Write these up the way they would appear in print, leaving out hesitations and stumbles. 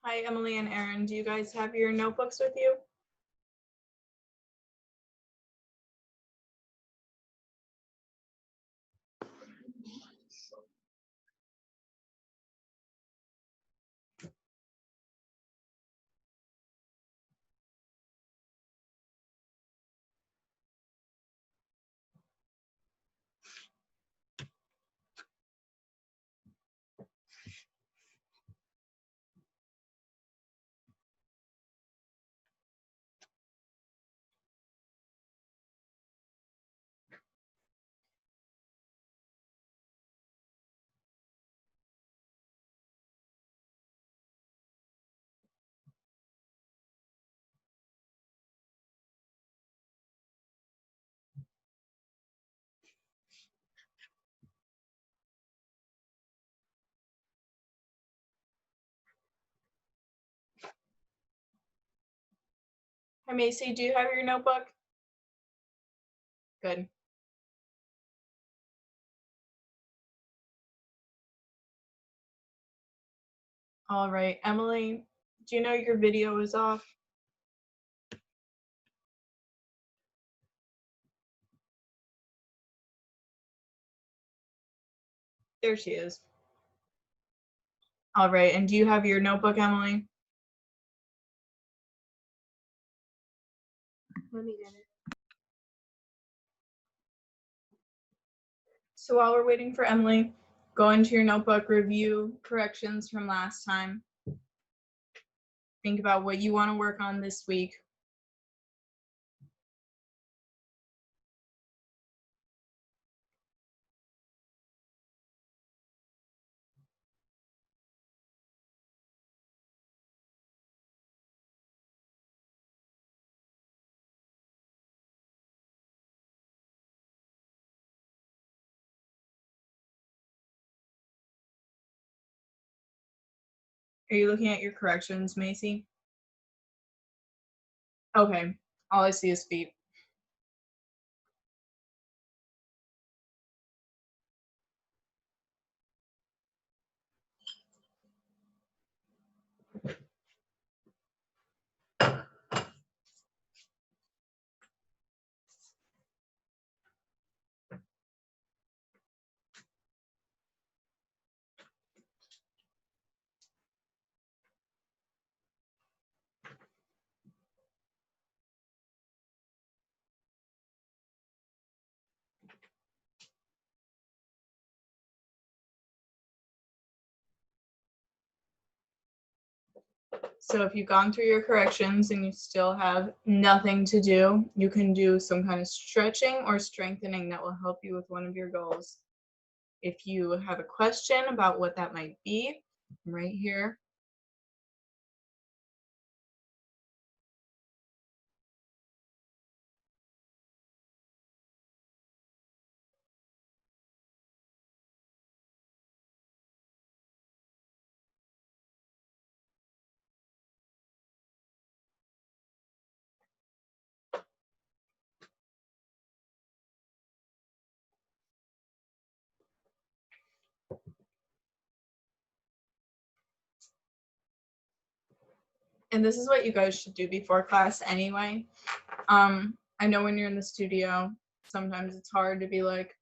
Hi, Emily and Aaron. Do you guys have your notebooks with you? Hi, Macy. Do you have your notebook? Good. All right, Emily, do you know your video is off? There she is. All right, and do you have your notebook, Emily? Let me get it. So while we're waiting for Emily, go into your notebook, review corrections from last time. Think about what you want to work on this week. Are you looking at your corrections, Macy? Okay, all I see is feet. So if you've gone through your corrections and you still have nothing to do, you can do some kind of stretching or strengthening that will help you with one of your goals. If you have a question about what that might be, I'm right here. And this is what you guys should do before class anyway. I know when you're in the studio, sometimes it's hard to be like,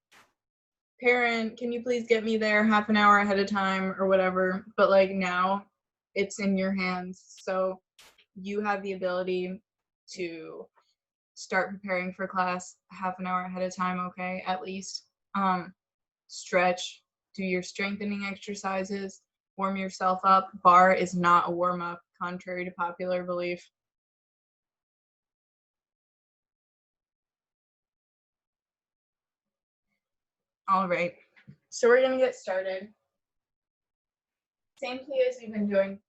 parent, can you please get me there half an hour ahead of time or whatever? But like now it's in your hands. So you have the ability to start preparing for class half an hour ahead of time, okay, at least. Stretch, do your strengthening exercises, warm yourself up. Bar is not a warm up, contrary to popular belief. All right, so we're gonna get started. Same plie as we've been doing.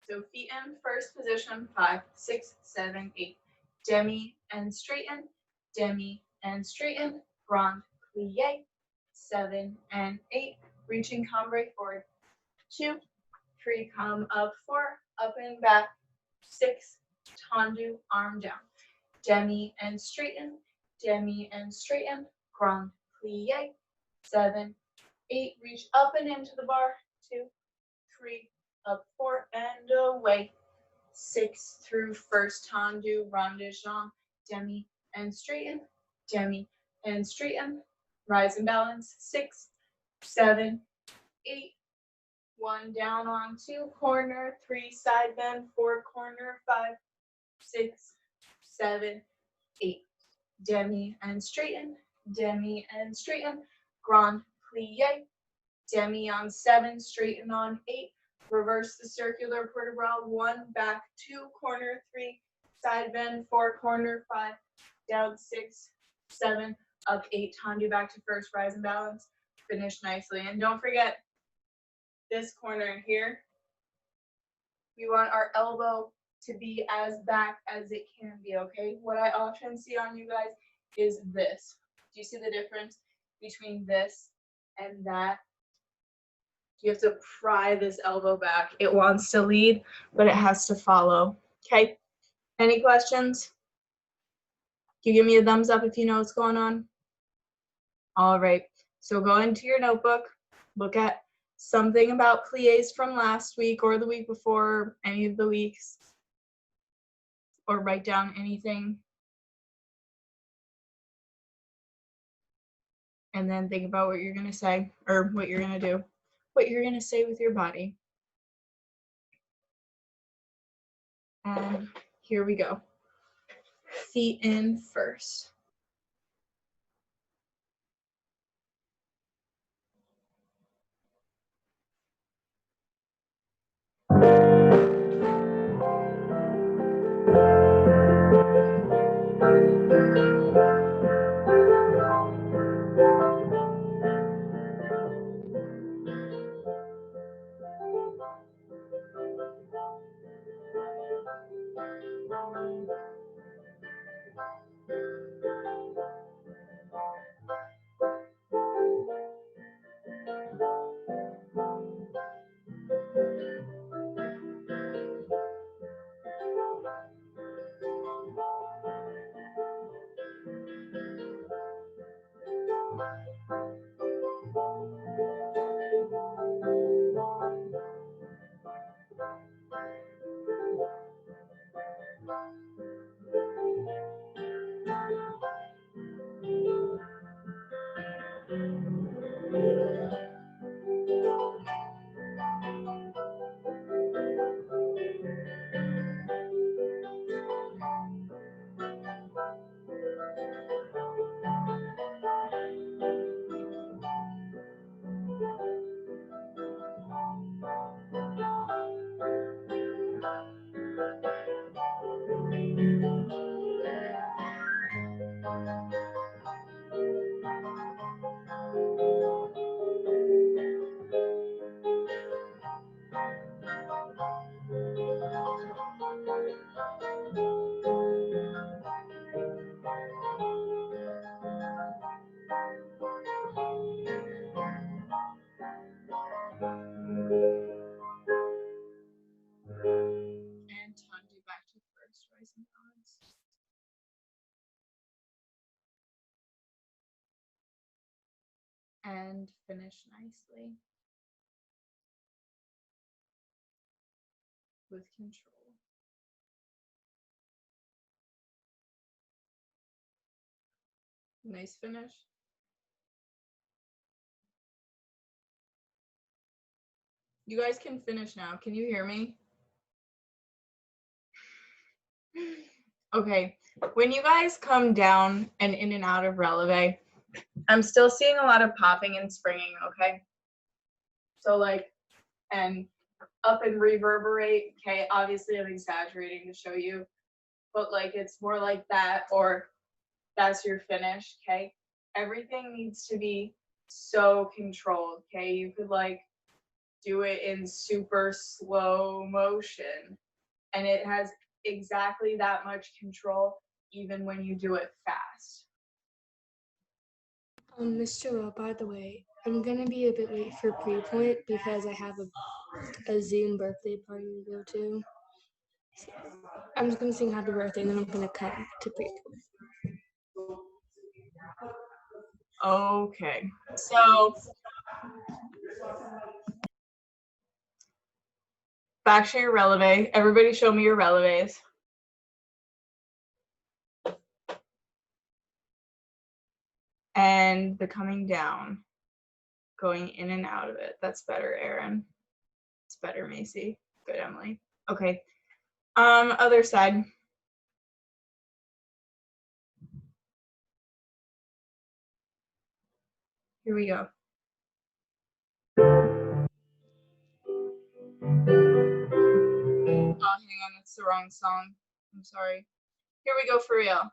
So feet in, first position, 5, 6, 7, 8. Demi and straighten, demi and straighten, grand plie, 7 and 8. Reaching cambrai forward, 2, 3, come up, 4, up and back, 6, tendu, arm down. Demi and straighten, grand plie, 7, 8, reach up and into the bar, 2, 3, up, 4, and away. 6 through first tendu, rondeggion, demi and straighten, rise and balance, 6, 7, 8, 1 down on 2, corner, 3, side bend, 4, corner, 5, 6, 7, 8. Demi and straighten, grand plie, demi on 7, straighten on 8, reverse the circular port de bras, 1, back 2, corner 3, side bend 4, corner 5, down 6, 7, up 8, tendu back to first, rise and balance, finish nicely. And don't forget this corner here, we want our elbow to be as back as it can be, okay? What I often see on you guys is this. Do you see the difference between this and that? You have to pry this elbow back. It wants to lead, but it has to follow. Okay? Any questions? Can you give me a thumbs up if you know what's going on? All right. So go into your notebook, look at something about pliés from last week or the week before, any of the weeks, or write down anything. And then think about what you're going to say, or what you're going to do, what you're going to say with your body. And here we go. Feet in first. And tendu back to first, rise and balance. And finish nicely with control. Nice finish. You guys can finish now. Can you hear me? Okay, when you guys come down and in and out of releve, I'm still seeing a lot of popping and springing, okay? So like, and up and reverberate, okay? Obviously I'm exaggerating to show you, but like it's more like that, or that's your finish, okay? Everything needs to be so controlled, okay? You could like do it in super slow motion, and it has exactly that much control even when you do it fast. Mr. Lowe, by the way, I'm gonna be a bit late for pre-point because I have a Zoom birthday party to go to. So I'm just gonna sing happy birthday and then I'm gonna cut to pre-point. Okay, so back to your releve. Everybody show me your releves. And the coming down, going in and out of it. That's better, Erin. It's better, Macy. Good, Emily. Okay. Other side. Here we go. Oh, hang on, that's the wrong song. I'm sorry. Here we go for real.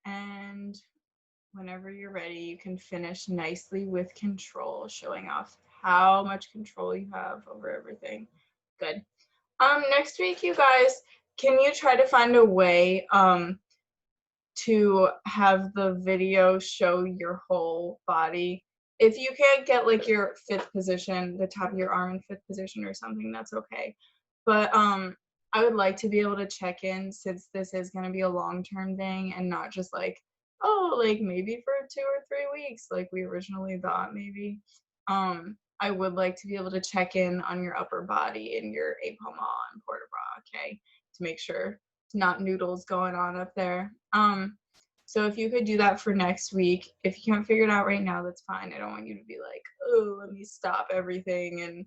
And whenever you're ready, you can finish nicely with control, showing off how much control you have over everything. Good. Next week, you guys, can you try to find a way to have the video show your whole body? If you can't get like your fifth position, the top of your arm in fifth position or something, that's okay. But I would like to be able to check in, since this is going to be a long-term thing and not just like, oh, like maybe for 2 or 3 weeks like we originally thought maybe. I would like to be able to check in on your upper body and your épaulement and port de bras, okay, to make sure it's not noodles going on up there. So if you could do that for next week. If you can't figure it out right now, that's fine. I don't want you to be like, oh, let me stop everything. And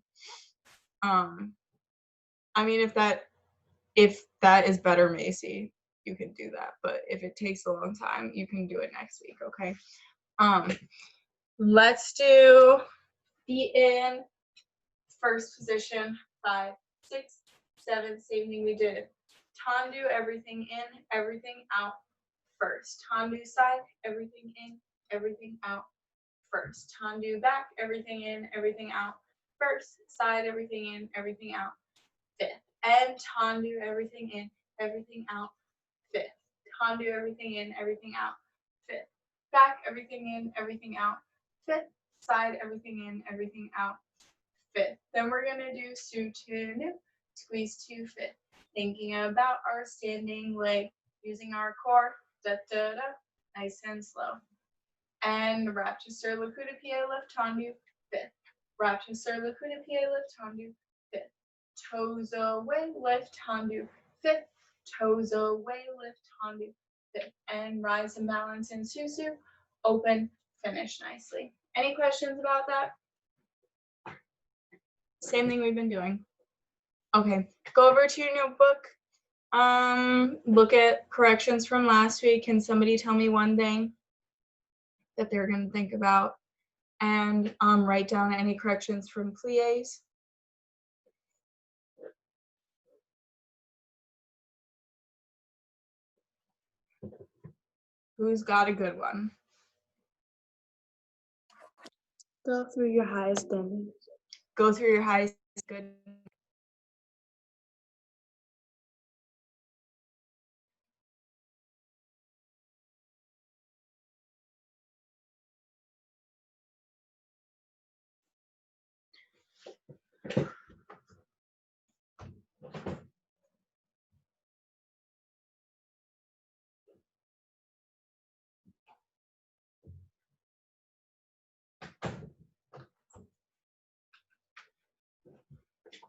I mean, if that is better, Macy, you can do that. But if it takes a long time, you can do it next week, okay? Let's do feet in, first position, 5, 6, 7, same thing we did. Tendu, everything in, everything out first. Tendu side, everything in, everything out first. Tendu back, everything in, everything out first. Side, everything in, everything out fifth. And tendu, everything in, everything out fifth. Tendu, everything in, everything out fifth. Back, everything in, everything out fifth. Side, everything in, everything out fifth. Then we're gonna do sutenu, squeeze to fifth. Thinking about our standing leg, using our core, da da da, nice and slow. And rapture sur le coup de pied left tendu, fifth. Rapture sur le coup de pied left tendu, fifth. Toes away, left tendu, fifth. Toes away, left tendu, fifth. And rise and balance in susu, open, finish nicely. Any questions about that? Same thing we've been doing. Okay, go over to your notebook. Look at corrections from last week. Can somebody tell me one thing that they're going to think about? And write down any corrections from pliés. Who's got a good one? Go through your highest bending. Go through your highest good.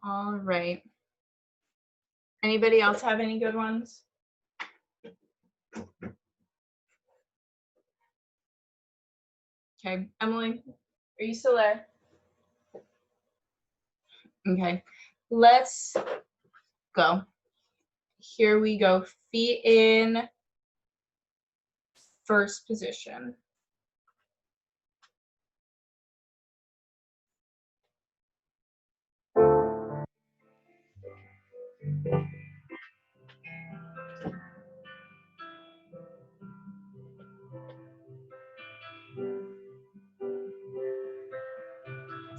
All right. Anybody else have any good ones? Okay, Emily, are you still there? Okay, let's go. Here we go. Feet in first position.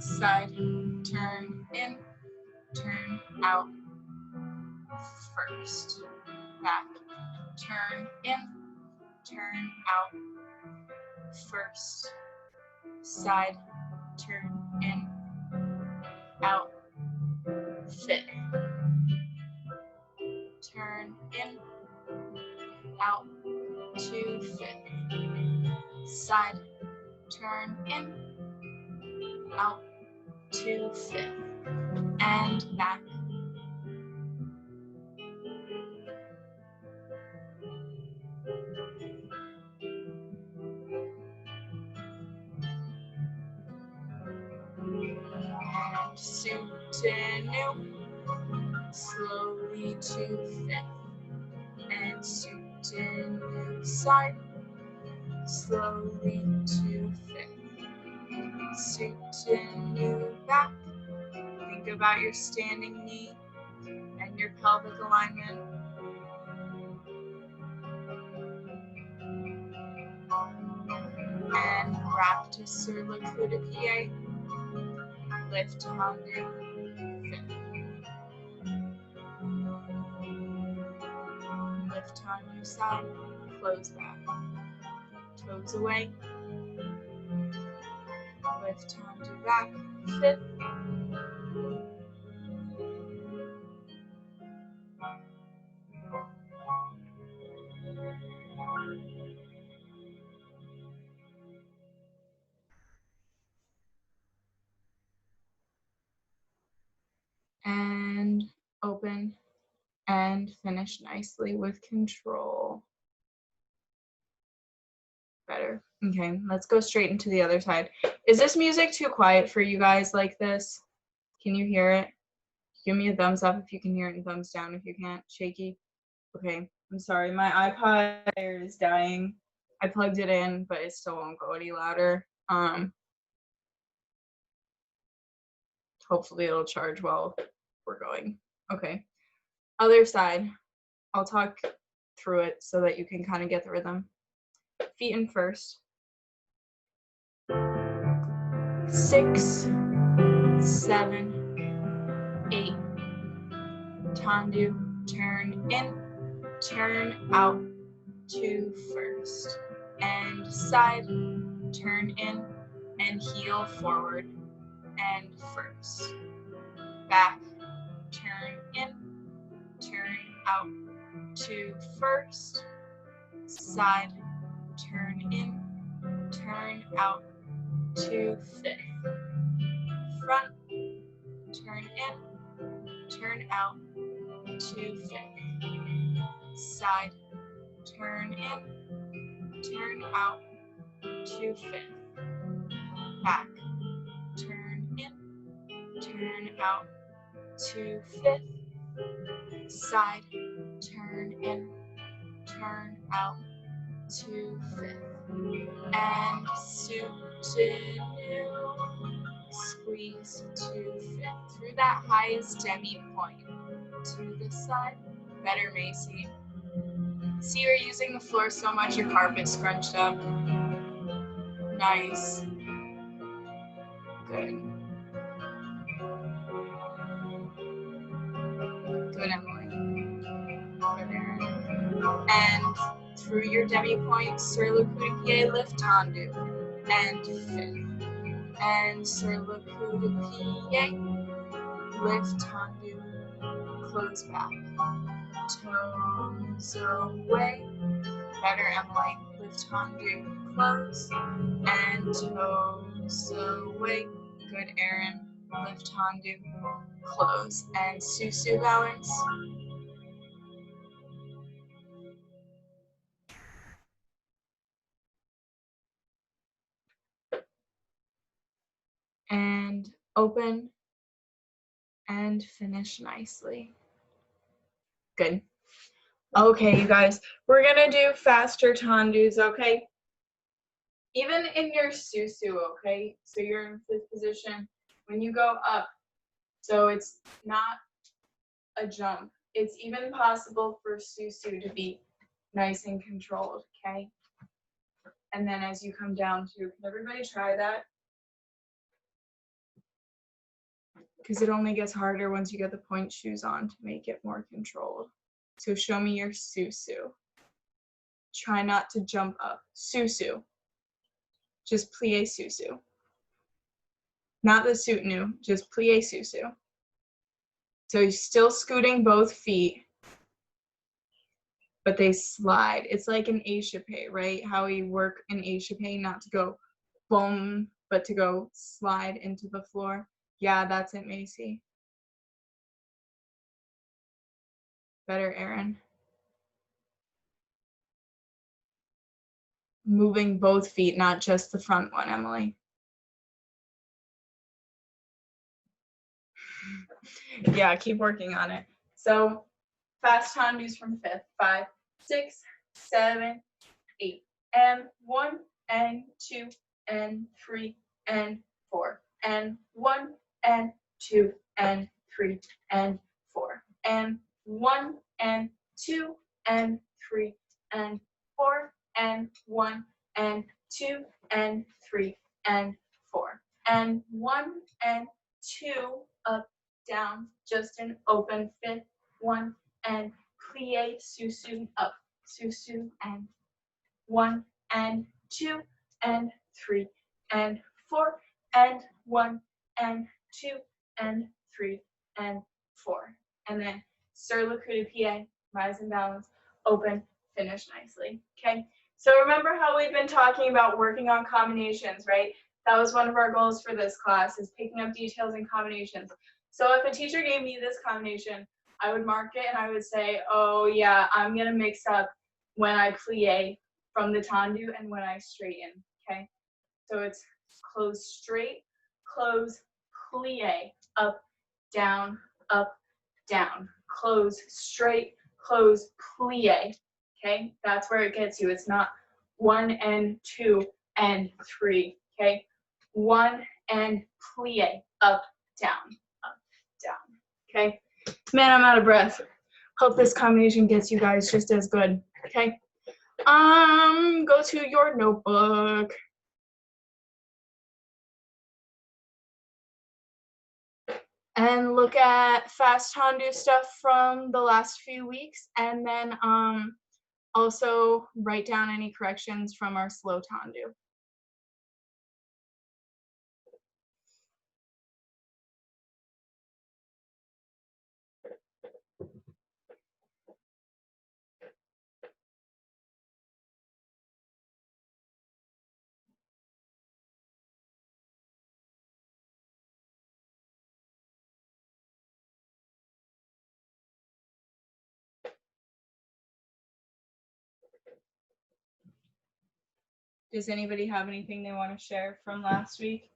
Side, turn in, turn out, first, back, turn in, turn out, first, side, turn in, out, fit, turn in, out, to fit, side, turn in, out, to fit, and back. Soutenu, slowly to fifth, and soutenu side, slowly to fifth, soutenu back. Think about your standing knee and your pelvic alignment. And raptor sur le coup de pied, lift tendu, fifth. Lift on your side, close back. Toes away. Lift onto back, fifth. And open and finish nicely with control. Better. Okay, let's go straight into the other side. Is this music too quiet for you guys like this? Can you hear it? Give me a thumbs up if you can hear it and thumbs down if you can't. Shaky. Okay, I'm sorry. My iPod player is dying. I plugged it in, but it still won't go any louder. Hopefully it'll charge while we're going. Okay. Other side. I'll talk through it so that you can kind of get the rhythm. Feet in first. 6, 7, 8. Tendu, turn in, turn out to first. And side, turn in, and heel forward, and first. Back, turn in, turn out to first, side, turn in, turn out to fifth, front, turn in, turn out to fifth, side, turn in, turn out to fifth, back, turn in, turn out to fifth, side, turn in, turn out to fifth, and soutenu, squeeze to fifth, through that highest demi point, to the side, better Macy. See, you're using the floor so much your carpet's scrunched up. Nice. Good. Good, Emily. Good, Erin. And through your demi point, sur le coup de pied, lift tendu, and fifth. And sur le coup de pied, lift tendu, close back. Toes away. Better, Emily. Lift tendu, close, and toes away. Good, Erin. Lift tendu, close, and susu balance. And open and finish nicely. Good. Okay, you guys, we're gonna do faster tandus, okay? Even in your susu, okay? So you're in fifth position. When you go up, so it's not a jump. It's even possible for susu to be nice and controlled, okay? And then as you come down to, can everybody try that? Because it only gets harder once you get the point shoes on to make it more controlled. So show me your susu. Try not to jump up. Susu. Just plie susu. Not the soutenu, just plie susu. So you're still scooting both feet, but they slide. It's like an échappé, right? How we work an échappé, not to go boom, but to go slide into the floor. Yeah, that's it, Macy. Better, Erin. Moving both feet, not just the front one, Emily. Yeah, keep working on it. So fast tandus from fifth. 5, 6, 7, 8. And 1, and 2, and 3, and 4. And 1, and 2, and 3, and 4. And 1, and 2, and 3, and 4. And 1, and 2, and 3, and 4. And 1, and 2, up, down, just an open fifth. 1, and plie, susu, up, susu, and 1, and 2, and 3, and 4, and 1, and 2, and 3, and 4. And then sur le coup de pied, rise and balance, open, finish nicely. Okay, so remember how we've been talking about working on combinations, right? That was one of our goals for this class, is picking up details and combinations. So if a teacher gave me this combination, I would mark it and I would say, oh yeah, I'm gonna mix up when I plie from the tendu and when I straighten, okay? So it's close straight, close, plie, up, down, close straight, close, plie, okay? That's where it gets you. It's not 1 and 2 and 3, okay? 1 and plie, up, down, okay? Man, I'm out of breath. Hope this combination gets you guys just as good, okay? Go to your notebook. And look at fast tendu stuff from the last few weeks, and then also write down any corrections from our slow tendu. Does anybody have anything they want to share from last week?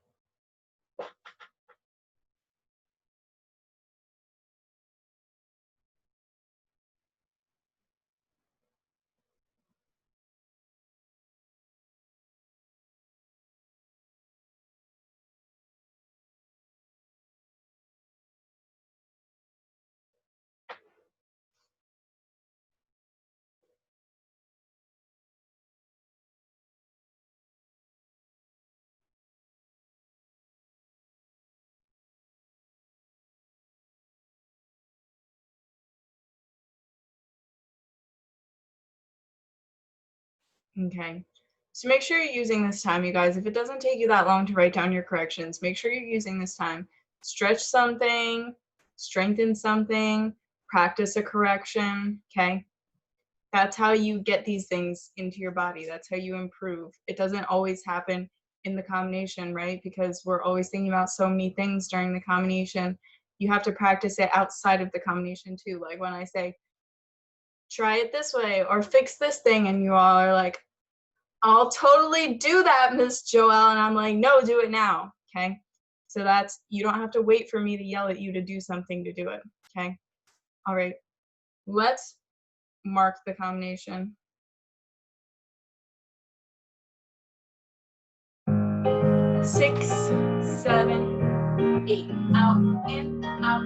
Okay. So make sure you're using this time, you guys. If it doesn't take you that long to write down your corrections, make sure you're using this time. Stretch something, strengthen something, practice a correction, okay? That's how you get these things into your body. That's how you improve. It doesn't always happen in the combination, right? Because we're always thinking about so many things during the combination. You have to practice it outside of the combination too. Like when I say, try it this way or fix this thing, and you all are like, I'll totally do that, Miss Joelle. And I'm like, no, do it now. Okay. So that's, you don't have to wait for me to yell at you to do something to do it. Okay. All right. Let's mark the combination. 6, 7, 8. Out, in, out.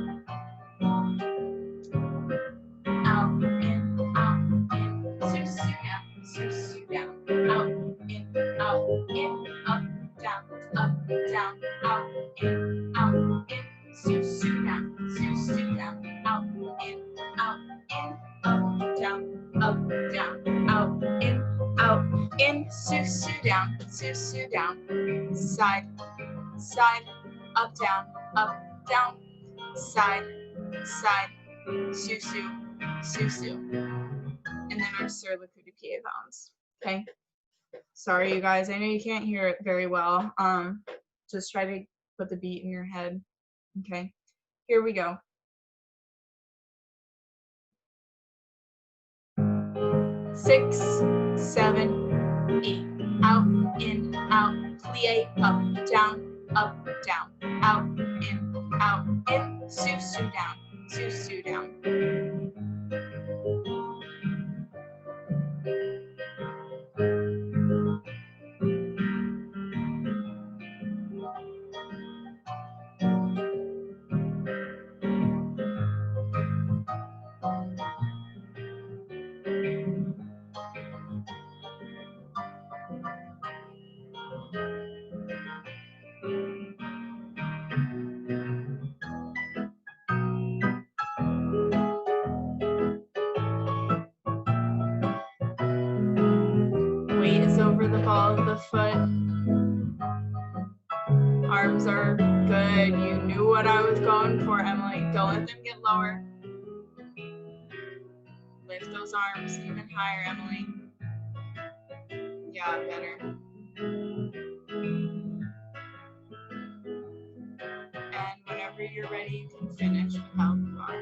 Out, in, out, in. Susu down, susu down. Out, in, up, down, out, in, susu down, out, in, up, down, out, in, susu down, side, up, down, side, susu, and then our sur le coup de pied bounce. Okay. Sorry, you guys. I know you can't hear it very well. Just try to put the beat in your head. Okay. Here we go. 6, 7, 8. Out, in, out. Plie, up, down, out, in, susu down. Weight is over the ball of the foot. Arms are good. You knew what I was going for, Emily. Don't let them get lower. Lift those arms even higher, Emily. Yeah, better. And whenever you're ready, you can finish without the bar.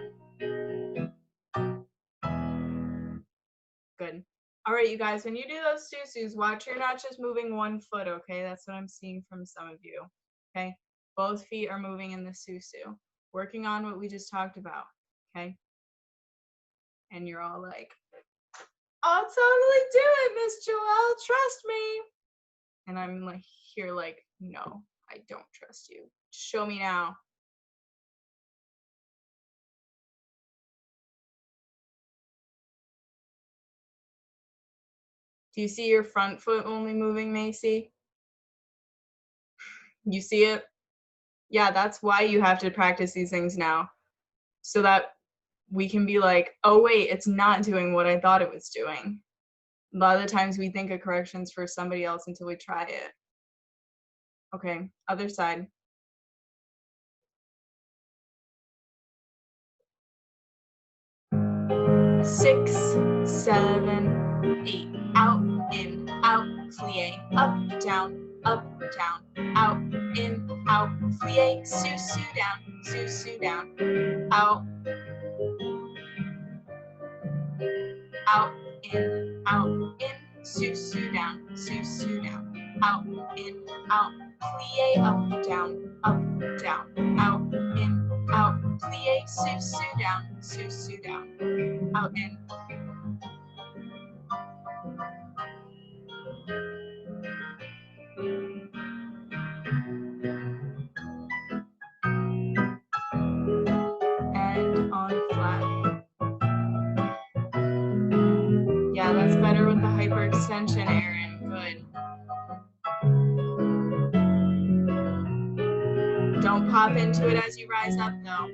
Good. All right, you guys, when you do those susus, watch you're not just moving one foot, okay? That's what I'm seeing from some of you, okay? Both feet are moving in the susu. Working on what we just talked about, okay? And you're all like, I'll totally do it, Miss Joelle, trust me. And I'm like, here like, no, I don't trust you. Show me now. Do you see your front foot only moving, Macy? You see it? Yeah, that's why you have to practice these things now. So that we can be like, oh wait, it's not doing what I thought it was doing. A lot of the times we think of corrections for somebody else until we try it. Okay, other side. 6, 7, 8. Out, in, out, plie, up, down, out, in, out, plie, susu down, out, in, sous-sus down, sous-sus down, out, in, out, plie, up, down, out, in, out, plie, sous-sus down, out, in. And on flat. Yeah, that's better with the hyperextension, Erin. Good. Don't pop into it as you rise up, though.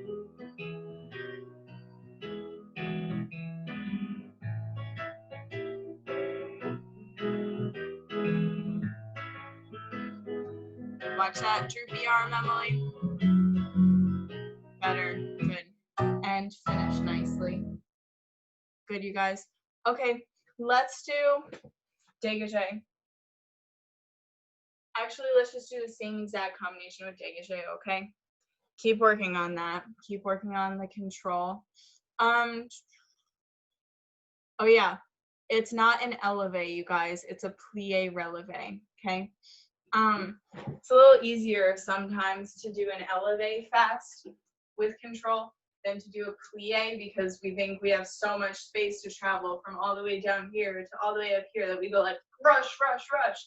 Watch that droopy arm, Emily. Better. Good. And finish nicely. Good, you guys. Okay, let's do dégagé. Actually, let's just do the same exact combination with dégagé, okay? Keep working on that. Keep working on the control. Oh yeah, it's not an élevé, you guys. It's a plié relevé, okay? It's a little easier sometimes to do an élevé fast with control than to do a plié because we think we have so much space to travel from all the way down here to all the way up here that we go like rush, rush, rush.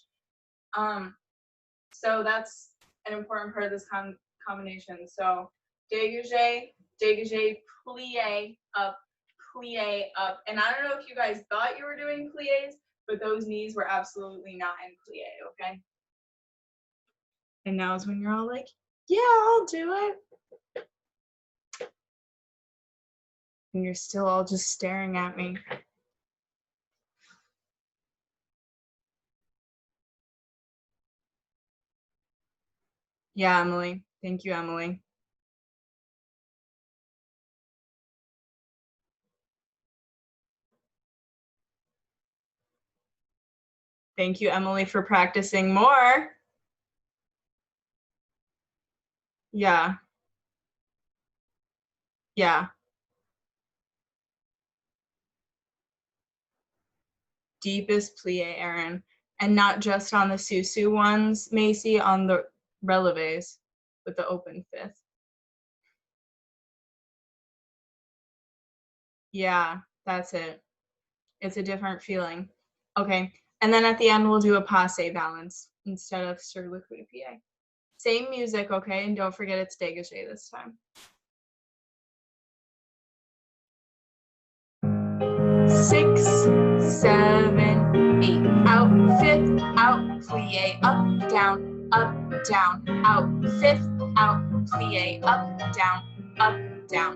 So that's an important part of this combination. So dégagé, dégagé, plié up, and I don't know if you guys thought you were doing pliés, but those knees were absolutely not in plié, okay? And now is when you're all like, yeah, I'll do it. And you're still all just staring at me. Yeah, Emily. Thank you, Emily. Thank you, Emily, for practicing more. Yeah. Yeah. Deepest plie, Erin. And not just on the sous-sus ones, Macy, on the relevés with the open fifth. Yeah, that's it. It's a different feeling. Okay, and then at the end we'll do a passe balance instead of sur le coup-de-pied. Same music, okay, and don't forget it's dégagé this time. 6, 7, 8. Out, fifth, out, plie, up, down, out, fifth, out, plie, up, down.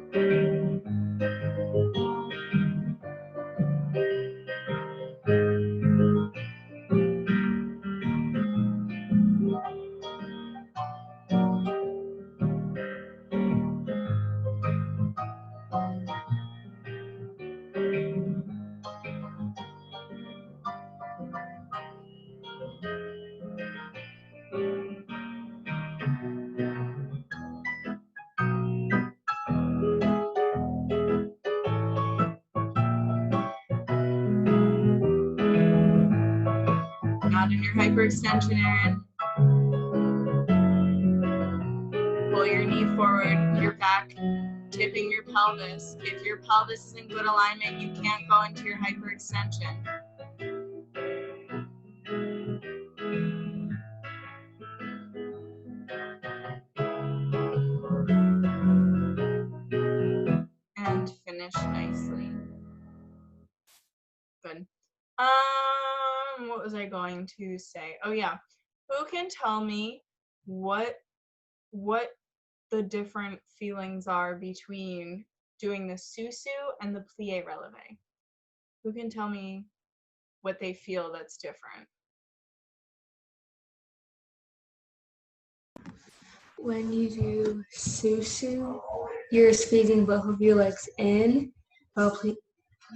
Not in your hyperextension, Erin. Pull your knee forward, your back, tipping your pelvis. If your pelvis is in good alignment, you can't go into your hyperextension. And finish nicely. Good. What was I going to say? Oh yeah. Who can tell me what the different feelings are between doing the sous-sus and the plié relevé? Who can tell me what they feel that's different? When you do sous-sus, you're squeezing both of your legs in,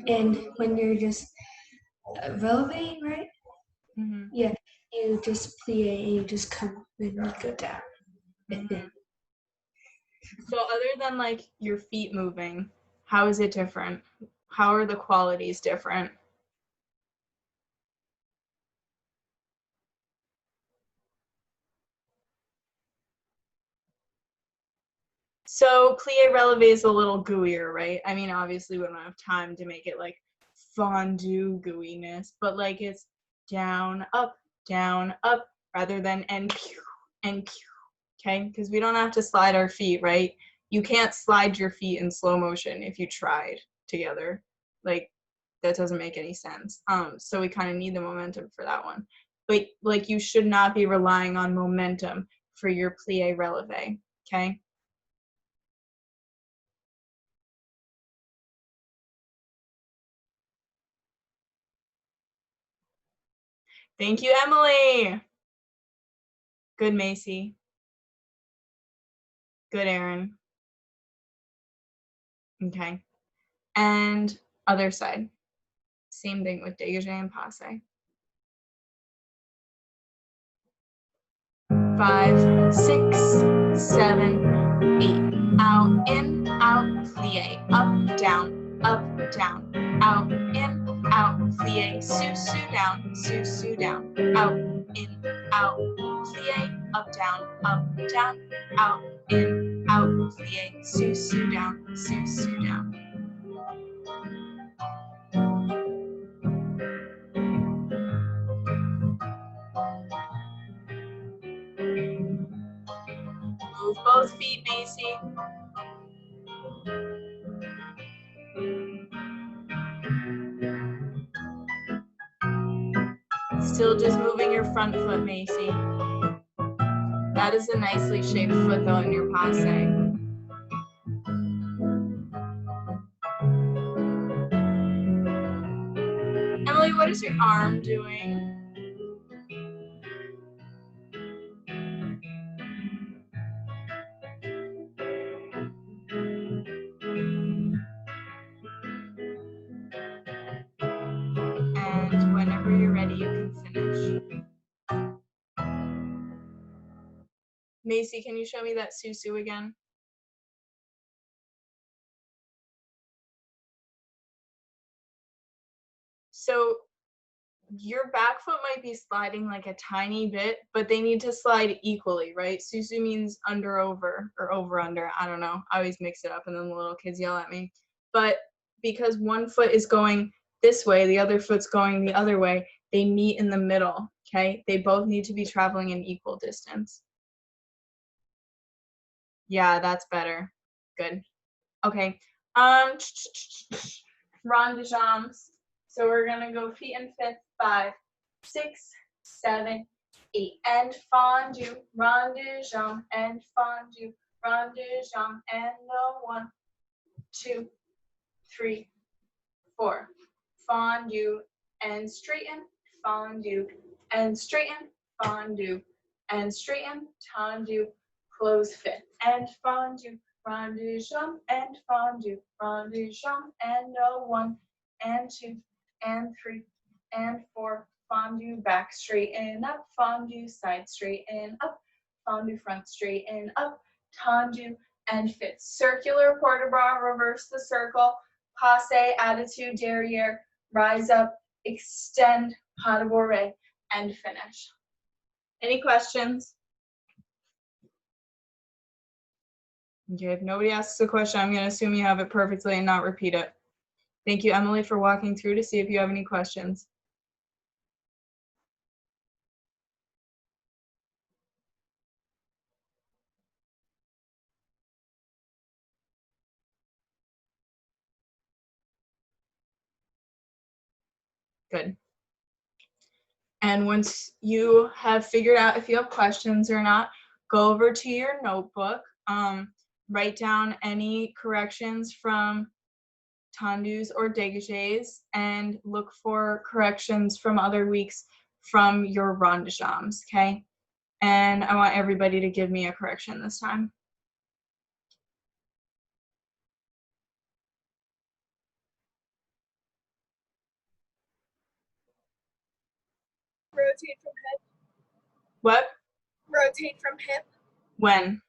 and when you're just relevé, right? Mm-hmm. Yeah, you just plie and you just come up and you go down. Mm-hmm. So other than like your feet moving, how is it different? How are the qualities different? So plie releve is a little gooier, right? I mean, obviously we don't have time to make it like fondue gooiness, but like it's down, up, rather than and pew, okay? Because we don't have to slide our feet, right? You can't slide your feet in slow motion if you tried together. Like, that doesn't make any sense. So we kind of need the momentum for that one. But like, you should not be relying on momentum for your plie releve, okay? Thank you, Emily. Good, Macy. Good, Aaron. Okay. And other side. Same thing with dégagé and passe. 5, 6, 7, 8. Out, in, out, plie. Up, down, out, in, out, plie. Sous, down, out, in, out, plie. Up, down, out, in, out, plie. Sous, down. Move both feet, Macy. Still just moving your front foot, Macy. That is a nicely shaped foot though in your passe. Emily, what is your arm doing? And whenever you're ready, you can finish. Macy, can you show me that sous again? So your back foot might be sliding like a tiny bit, but they need to slide equally, right? Sous means under over or over under. I don't know. I always mix it up and then the little kids yell at me. But because one foot is going this way, the other foot's going the other way, they meet in the middle, okay? They both need to be traveling an equal distance. Yeah, that's better. Good. Okay. Rond de jambes. So we're gonna go feet in fifth. 5, 6, 7, 8, and fondue. Rond de jambe and fondue. Rond de jambe and 1, 2, 3, 4. Fondue and straighten. Fondue and straighten. Fondue and straighten. Tendu. Close fifth and fondue. Rond de jambe and fondue. Rond de jambe and 1 and 2 and 3 and 4. Fondue back straighten up. Fondue side straighten up. Fondue front straighten up. Tendu and fifth. Circular port de bras. Reverse the circle. Passe, attitude, derriere. Rise up. Extend. Pas de bourrée. And finish. Any questions? Okay, if nobody asks a question, I'm going to assume you have it perfectly and not repeat it. Thank you, Emily, for walking through to see if you have any questions. Good. And once you have figured out if you have questions or not, go over to your notebook, write down any corrections from tendus or dégagés, and look for corrections from other weeks from your rond de jambes, okay? And I want everybody to give me a correction this time. Rotate from hip. What? Rotate from hip. When?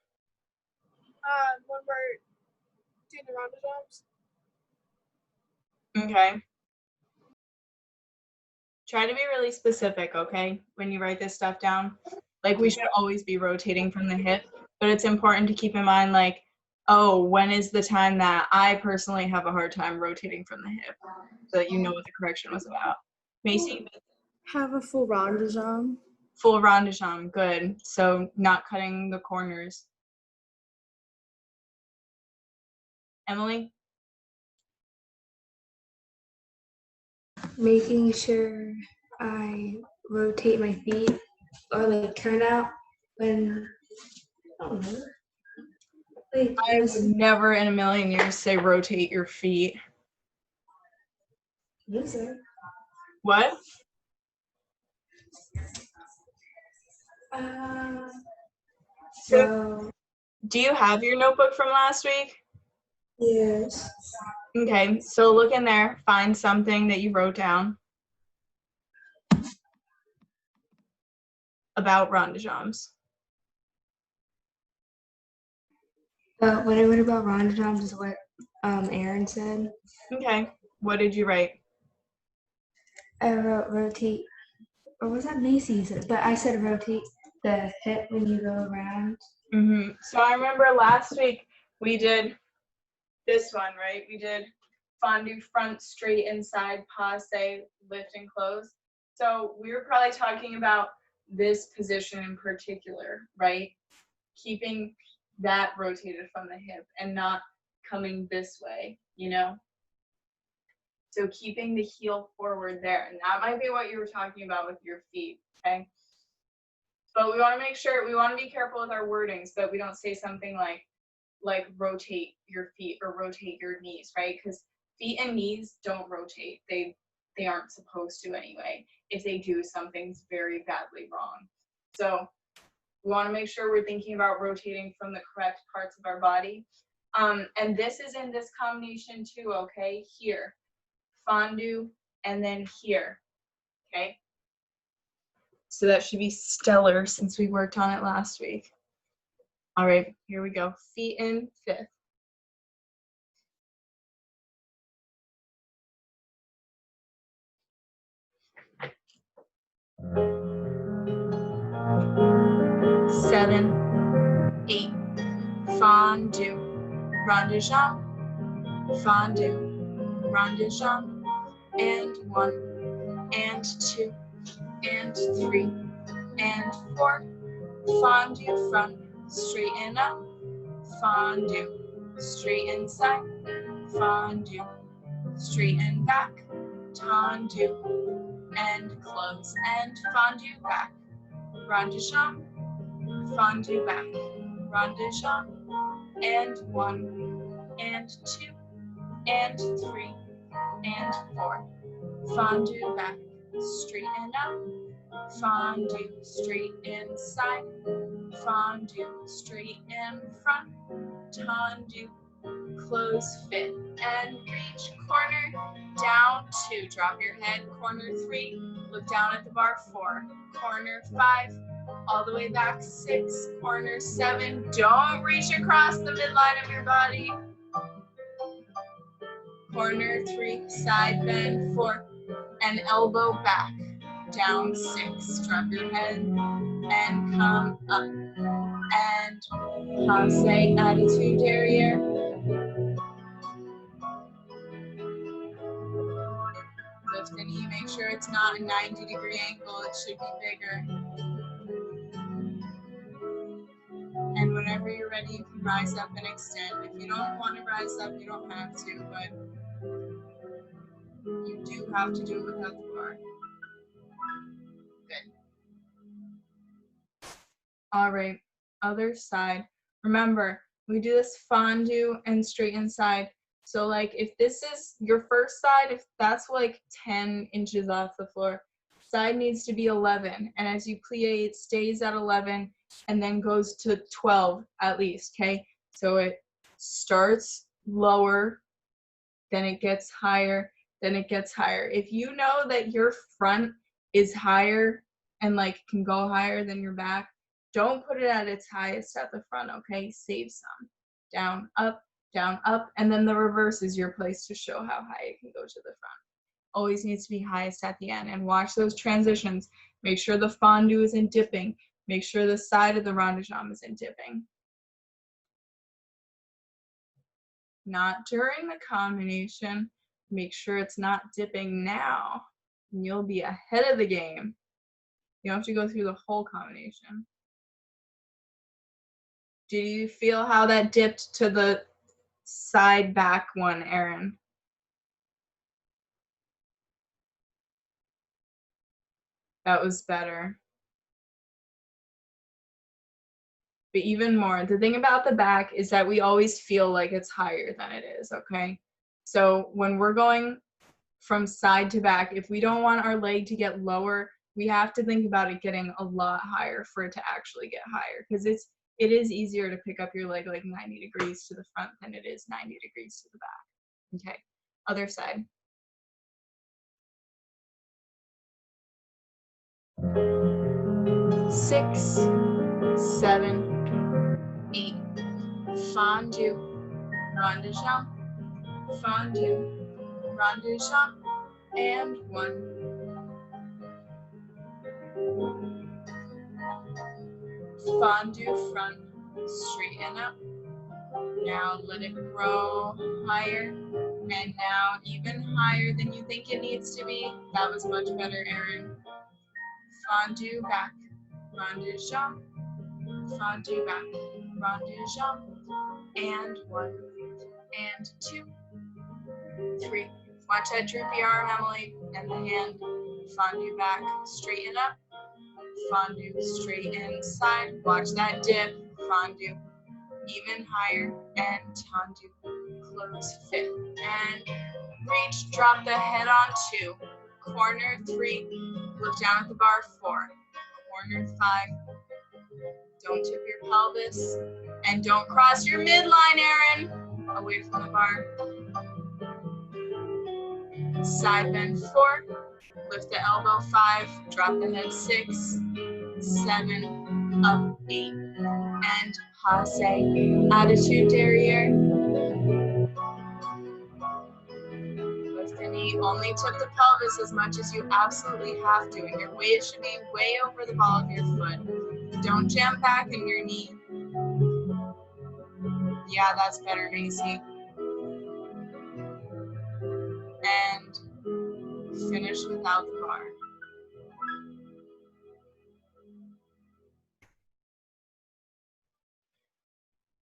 When we're doing the rond de jambes. Okay. Try to be really specific, okay, when you write this stuff down. Like, we should always be rotating from the hip, but it's important to keep in mind, like, Oh, when is the time that I personally have a hard time rotating from the hip, so that you know what the correction was about. Macy? Have a full rondage. Full rondage, good. So not cutting the corners. Emily? Making sure I rotate my feet or like turn out when I don't know. Like, I would never in a million years say rotate your feet. loser. What? So Well, do you have your notebook from last week? yes. Okay, so look in there, find something that you wrote down about rondagems. What I read about rondagems is what Aaron said. Okay, what did you write? I wrote rotate, or was that Macy's? But I said rotate the hip when you go around. So I remember last week we did this one, right? We did fondue front, straight inside, passe, lift and close. So we were probably talking about this position in particular, right? Keeping that rotated from the hip and not coming this way, you know? So keeping the heel forward there. And that might be what you were talking about with your feet, okay? But we want to make sure, we want to be careful with our wording so that we don't say something like rotate your feet or rotate your knees, right? Because feet and knees don't rotate. They aren't supposed to anyway. If they do, something's very badly wrong. So we want to make sure we're thinking about rotating from the correct parts of our body. And this is in this combination too, okay? Here, fondue, and then here, okay? So that should be stellar since we worked on it last week. All right, here we go. Feet in, fifth. Seven, eight, fondue, rondage, fondue, rondage, and one, and two, and three, and four, fondue front, straighten up, fondue, straighten side, fondue, straighten back, tendu, and close, and fondue back, rondage, fondue back, rondage, and one, and two, and three, and four, fondue back, straighten up, fondue, straight inside, fondue, straight in front, tendu, close fifth, and reach corner, down two, drop your head, corner three, look down at the bar, four, corner five, all the way back, six, corner seven, don't reach across the midline of your body, corner three, side bend, four, and elbow back, down six, drop your head, and come up, and passe attitude derriere, lift the knee, make sure it's not a 90-degree angle, it should be bigger. And whenever you're ready, you can rise up and extend. If you don't want to rise up, you don't have to, but you do have to do it without the bar. Good. All right, other side. Remember, we do this fondue and straight inside. So like if this is your first side, if that's like 10 inches off the floor, side needs to be 11. And as you plie, it stays at 11 and then goes to 12 at least, okay? So it starts lower, then it gets higher, then it gets higher. If you know that your front is higher and like can go higher than your back, don't put it at its highest at the front, okay? Save some. Down, up, and then the reverse is your place to show how high it can go to the front. Always needs to be highest at the end. And watch those transitions. Make sure the fondue isn't dipping. Make sure the side of the rondage isn't dipping. not during the combination. Make sure it's not dipping now, and you'll be ahead of the game. You don't have to go through the whole combination. Do you feel how that dipped to the side back one, Erin? That was better. But even more, the thing about the back is that we always feel like it's higher than it is, okay? So when we're going from side to back, if we don't want our leg to get lower, we have to think about it getting a lot higher for it to actually get higher, because it is easier to pick up your leg like 90 degrees to the front than it is 90 degrees to the back. Okay, other side. Six, 7, 8. Fondue, rond de jambe, fondue, rond de jambe, and 1. Fondue front, straighten up. Now let it grow higher, and now even higher than you think it needs to be. That was much better, Erin. Fondue back, rond de jambe, fondue back, rond de jambe, and 1, and 2, 3. Watch that droopy arm, Emily, and the hand. Fondue back, straighten up. Fondue straight inside. Watch that dip. Fondue even higher, and tendu. Close 5th, and reach. Drop the head on 2. Corner 3. Look down at the bar 4. Corner 5. Don't tip your pelvis, and don't cross your midline, Erin. Away from the bar. Side bend 4. Lift the elbow 5. Drop the head 6, 7, up 8, and passe. Attitude derriere. Lift the knee. Only tip the pelvis as much as you absolutely have to, and your weight should be way over the ball of your foot. Don't jam back in your knee. Yeah, that's better, Macy. And finish without the bar.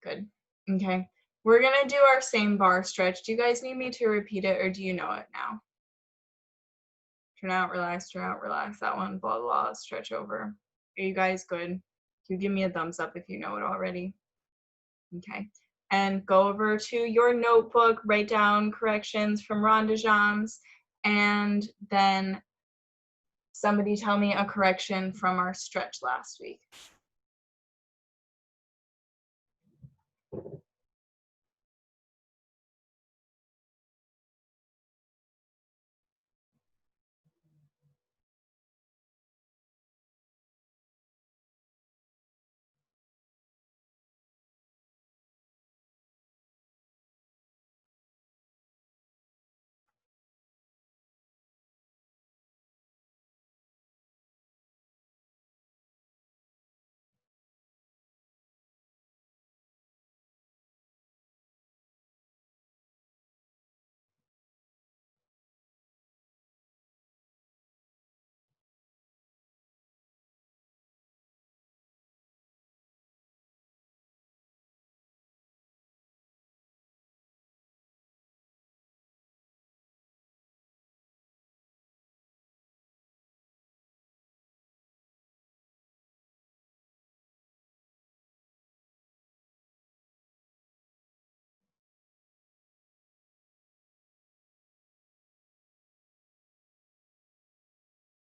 Good. Okay. We're gonna do our same bar stretch. Do you guys need me to repeat it, or do you know it now? Turn out, relax, turn out, relax. That one, blah, blah, stretch over. Are you guys good? You give me a thumbs up if you know it already. Okay. And go over to your notebook, write down corrections from rond de jambes, and then somebody tell me a correction from our stretch last week.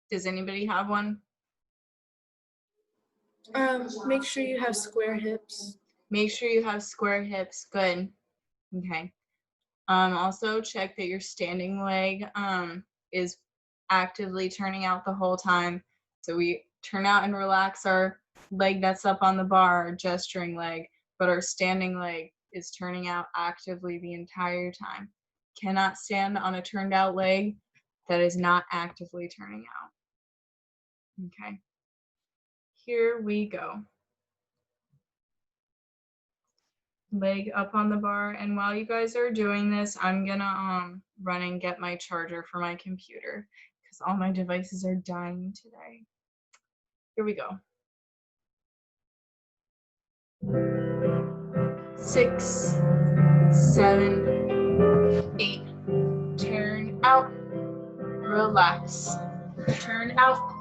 Does anybody have one? Make sure you have square hips. Make sure you have square hips. Good. Okay. Also check that your standing leg is actively turning out the whole time. So we turn out and relax our leg that's up on the bar, our gesturing leg, but our standing leg is turning out actively the entire time. Cannot stand on a turned out leg that is not actively turning out. Okay. Here we go. leg up on the bar. And while you guys are doing this, I'm gonna run and get my charger for my computer because all my devices are dying today. Here we go. 6, 7, 8. Turn out. Relax. Turn out.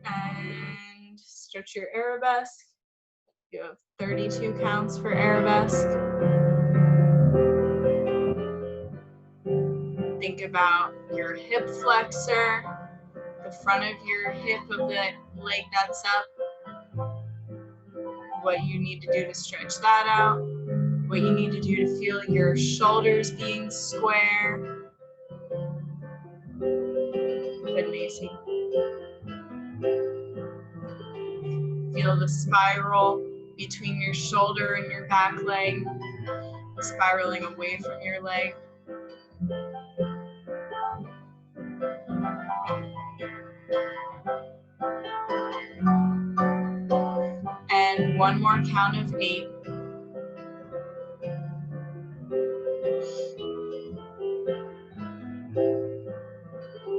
And stretch your arabesque. You have 32 counts for arabesque. Think about your hip flexor, the front of your hip of the leg that's up, what you need to do to stretch that out, what you need to do to feel your shoulders being square. Good, Macy. Feel the spiral between your shoulder and your back leg, spiraling away from your leg. And one more count of 8.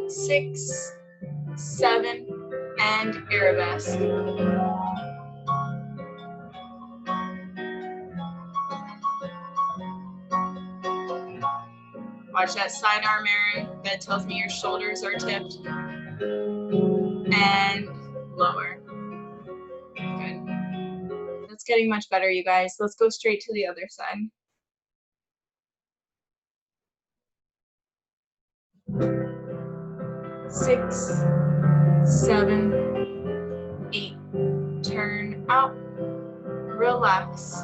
6, 7, and arabesque. Watch that side arm, Mary. That tells me your shoulders are tipped. And lower. Good. That's getting much better, you guys. Let's go straight to the other side. Six, 7, 8. Turn out. Relax.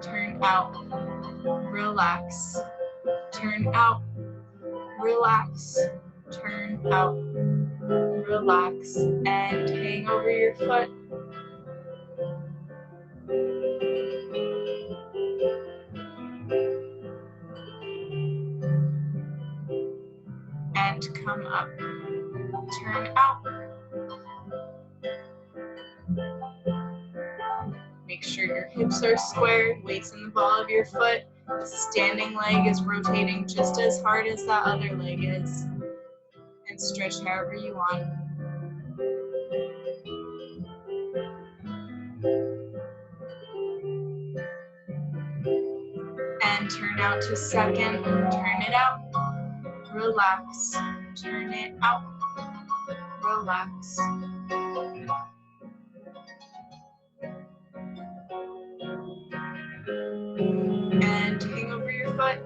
Turn out. Relax. Turn out. Relax. Turn out. Relax. And hang over your foot. And come up. Turn out. Make sure your hips are squared, weight's in the ball of your foot. The standing leg is rotating just as hard as that other leg is. And stretch however you want. And turn out to second. Turn it out. Relax. Turn it out. Relax. And hang over your foot.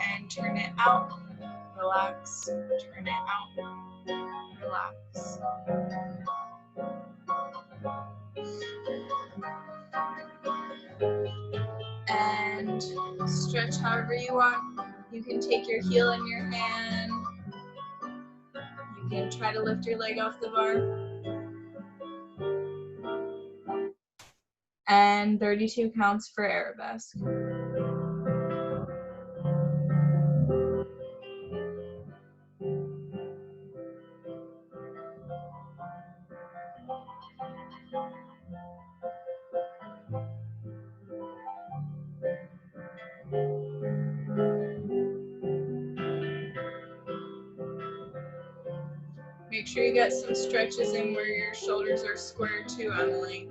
And turn it out. Relax. Turn it out. Relax. And stretch however you want. You can take your heel in your hand. You can try to lift your leg off the bar. And 32 counts for arabesque. Make sure you get some stretches in where your shoulders are square too, Emily.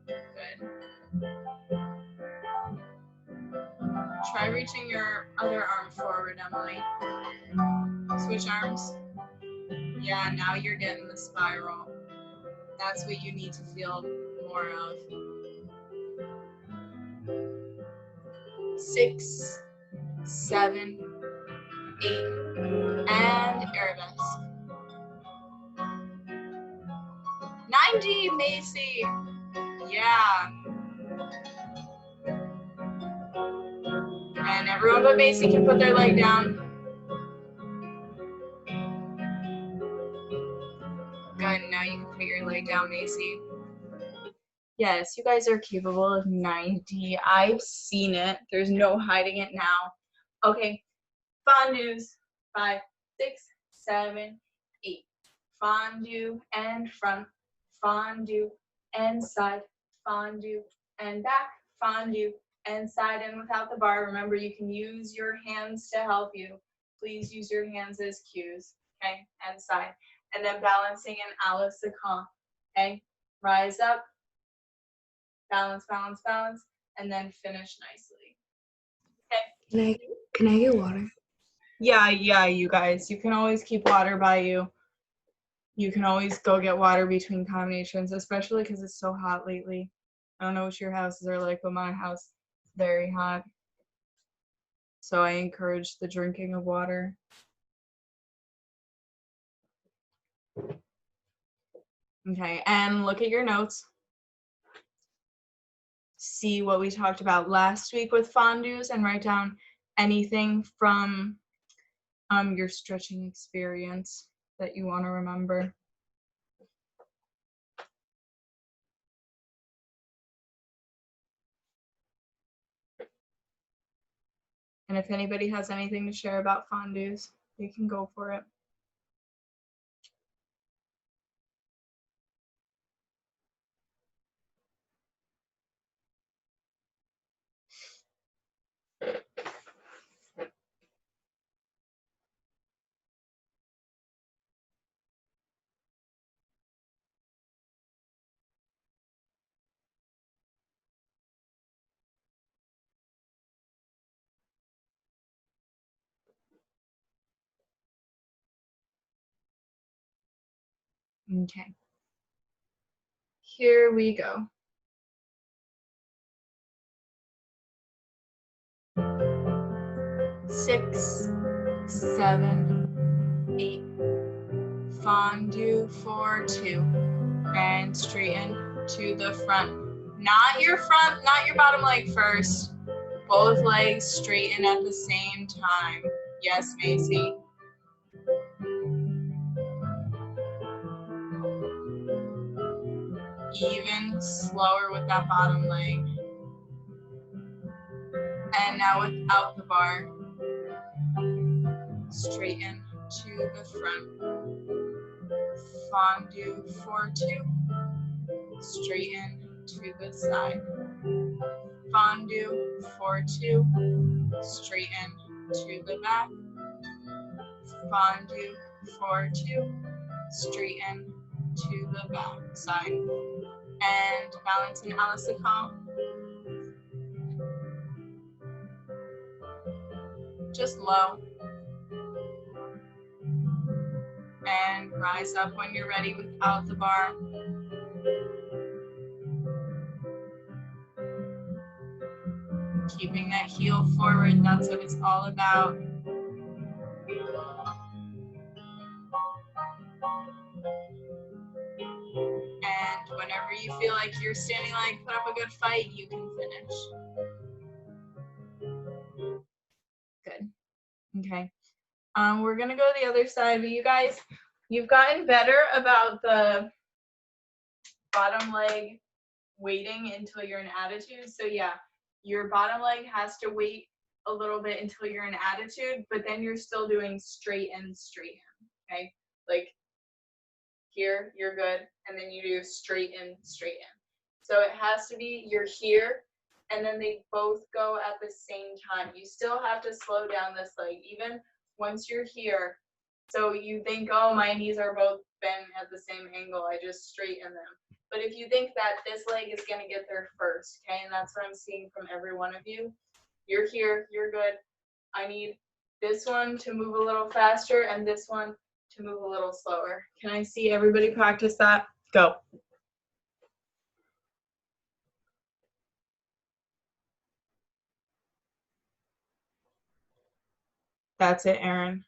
Good. Try reaching your other arm forward, Emily. Switch arms. Yeah, now you're getting the spiral. That's what you need to feel more of. 6, 7, 8, and arabesque. 90, Macy. Yeah. And everyone but Macy can put their leg down. Good, now you can put your leg down, Macy. Yes, you guys are capable of 90. I've seen it. There's no hiding it now. Okay, fondues. 5, 6, 7, 8. Fondue and front. Fondue and side. Fondue and back. Fondue and side and without the bar. Remember, you can use your hands to help you. Please use your hands as cues. Okay, and side. And then balancing an a la sequin. Okay, rise up. Balance, balance, balance, and then finish nicely. Okay. Can I get water? Yeah, you guys. You can always keep water by you. You can always go get water between combinations, especially because it's so hot lately. I don't know what your houses are like, but my house is very hot. So I encourage the drinking of water. Okay, and look at your notes. See what we talked about last week with fondues and write down anything from your stretching experience that you want to remember. And if anybody has anything to share about fondues, they can go for it. Okay. Here we go. Six, 7, 8. Fondue for 2. And straighten to the front. Not your front, not your bottom leg first. Both legs straighten at the same time. Yes, Macy. Even slower with that bottom leg. And now without the bar. Straighten to the front. Fondue for 2. Straighten to the side. Fondue for 2. Straighten to the back. Fondue for 2. Straighten to the back side. And balance in a la sequin. Just low. And rise up when you're ready without the bar. Keeping that heel forward, that's what it's all about. And whenever you feel like your standing leg put up a good fight, you can finish. Good. Okay. We're gonna go to the other side, but you guys, you've gotten better about the bottom leg waiting until you're in attitude. So yeah, your bottom leg has to wait a little bit until you're in attitude, but then you're still doing straight in, okay? Like here, you're good, and then you do straight in, straight in. So it has to be you're here, and then they both go at the same time. You still have to slow down this leg, even once you're here. So you think, oh, my knees are both bent at the same angle, I just straighten them. But if you think that this leg is gonna get there first, okay, and that's what I'm seeing from every one of you, you're here, you're good. I need this one to move a little faster and this one to move a little slower. Can I see everybody practice that? Go. That's it, Erin.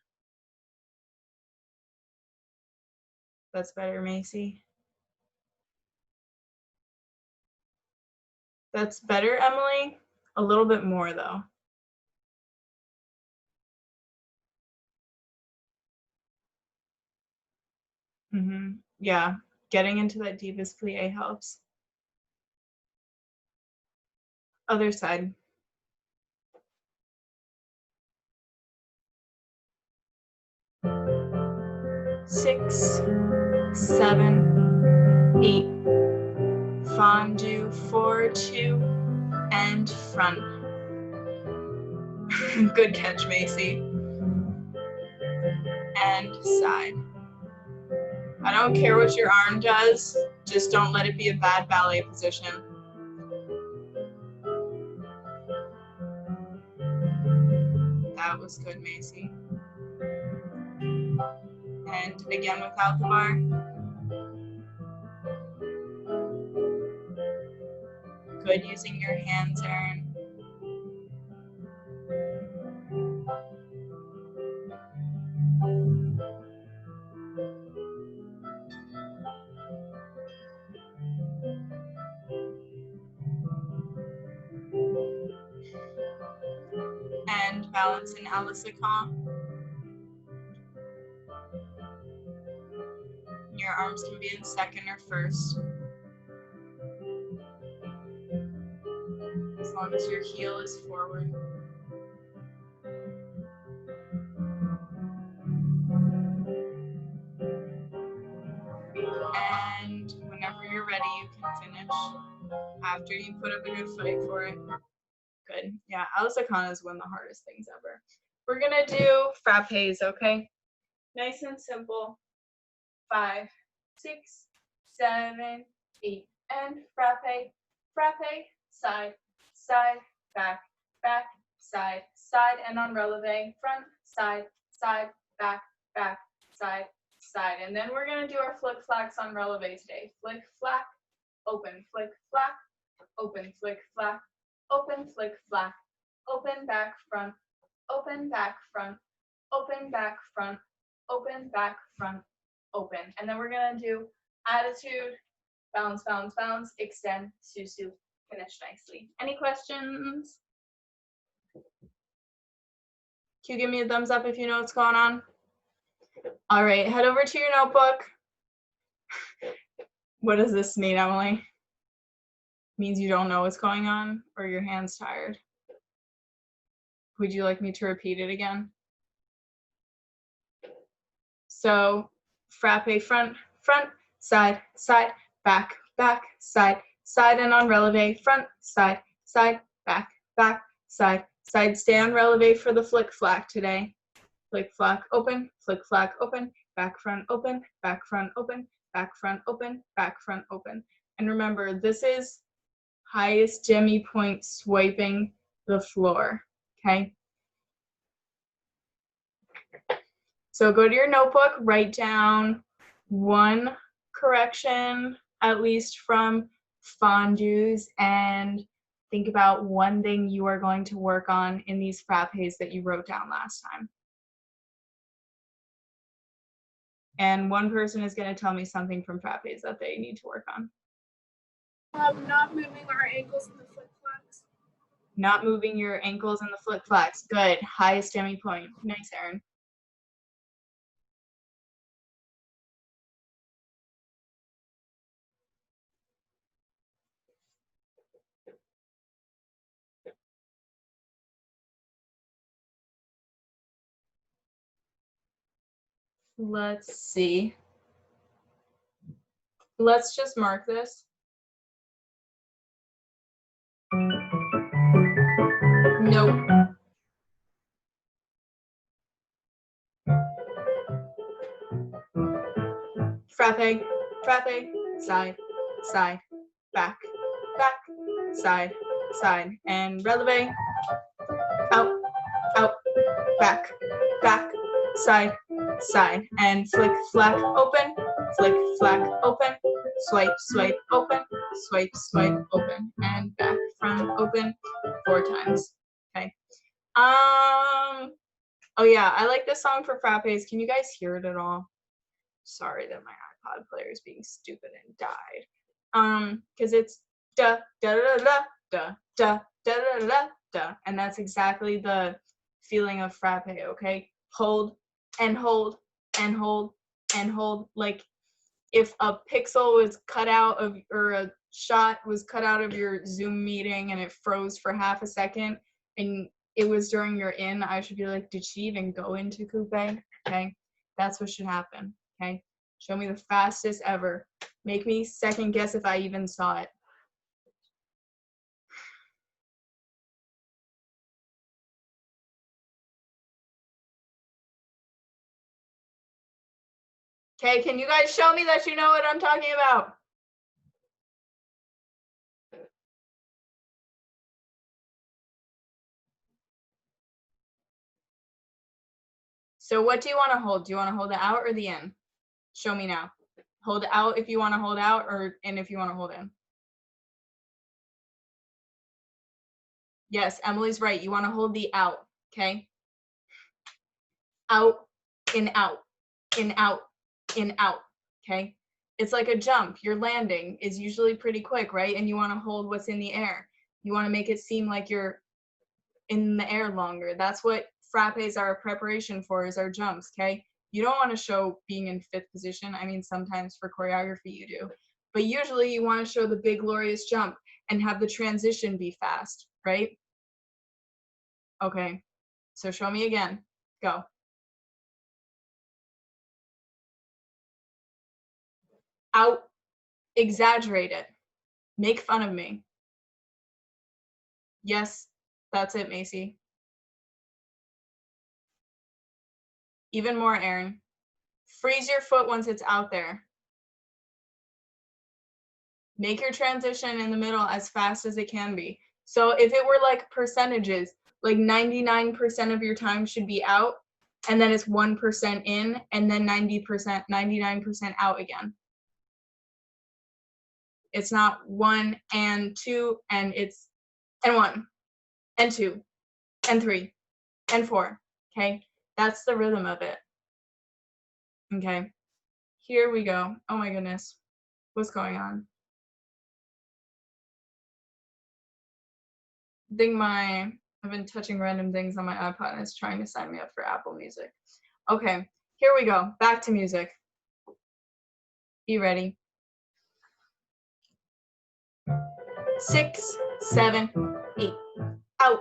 That's better, Macy. That's better, Emily. A little bit more, though. Yeah, getting into that deepest plie helps. Other side. Six, 7, 8. Fondue, 4, 2, and front. Good catch, Macy. And side. I don't care what your arm does, just don't let it be a bad ballet position. That was good, Macy. And again without the bar. Good using your hands, Erin. And balance in Alisacon. Your arms can be in second or first. As long as your heel is forward. And whenever you're ready, you can finish after you put up a good fight for it. Good. Yeah, Alisacon is one of the hardest things ever. We're gonna do frappes, okay? Nice and simple. 5, 6, 7, 8, and frappe, frappe, side, side, back, back, side, side, and on releve, front, side, side, back, back, side, side. And then we're gonna do our flick flacks on releve today. Flick flack, open, flick flack, open, flick flack, open, flick flack, open, back, front, open, back, front, open, back, front, open, back, front, open. And then we're gonna do attitude, bounce, bounce, bounce, extend, susu, finish nicely. Any questions? Can you give me a thumbs up if you know what's going on? All right, head over to your notebook. What does this mean, Emily? Means you don't know what's going on or your hand's tired. Would you like me to repeat it again? So frappe, front, front, side, side, back, back, side, side, and on releve, front, side, side, back, back, side, side. Stay on releve for the flick flack today. Flick flack open, flick flack open, back front open, back front open, back front open, back front open. And remember, this is highest jemmy point swiping the floor, okay? So go to your notebook, write down one correction, at least from fondues and Think about one thing you are going to work on in these frappes that you wrote down last time. And one person is going to tell me something from frappes that they need to work on. Not moving our ankles in the flip-flops. Not moving your ankles in the flip-flops. Good. Highest Demi point. Nice, Erin. Let's see. Let's just mark this. Nope. Frappe, frappe, side, side, back, back, side, side, and releve. Out, out, back, back, side, side, and flick, flack, open, flick, flack, open, swipe, swipe, open, swipe, swipe, open, and back from open 4 times. Okay. Oh yeah, I like this song for frappes. Can you guys hear it at all? Sorry that my iPod player is being stupid and died. Because it's da da da da da da da da da da, and that's exactly the feeling of frappe. Okay, hold and hold and hold and hold. Like if a pixel was cut out of, or a shot was cut out of your Zoom meeting and it froze for half a second, and it was during your in, I should be like, did she even go into coupe? Okay, that's what should happen. Okay, show me the fastest ever. Make me second guess if I even saw it. Okay, can you guys show me that you know what I'm talking about? So what do you want to hold? Do you want to hold it out or the in? Show me now. Hold it out if you want to hold out, or in if you want to hold in. Yes, Emily's right. You want to hold the out, okay? Out, in, out, in, out, in, out, okay? It's like a jump. Your landing is usually pretty quick, right? And you want to hold what's in the air. You want to make it seem like you're in the air longer. That's what frappes are a preparation for, is our jumps, okay? You don't want to show being in 5th position. I mean, sometimes for choreography you do. But usually you want to show the big glorious jump and have the transition be fast, right? Okay, so show me again. Go. Out, exaggerate it. Make fun of me. Yes, that's it, Macy. Even more, Erin. Freeze your foot once it's out there. Make your transition in the middle as fast as it can be. So if it were like percentages, like 99% of your time should be out, and then it's 1% in, and then 90%, 99% out again. It's not 1 and 2, and it's and 1 and 2 and 3 and 4. Okay, that's the rhythm of it. Okay, here we go. Oh my goodness, what's going on? I think I've been touching random things on my iPod and it's trying to sign me up for Apple Music. Okay, here we go. Back to music. Be ready. 6, 7, 8. Out,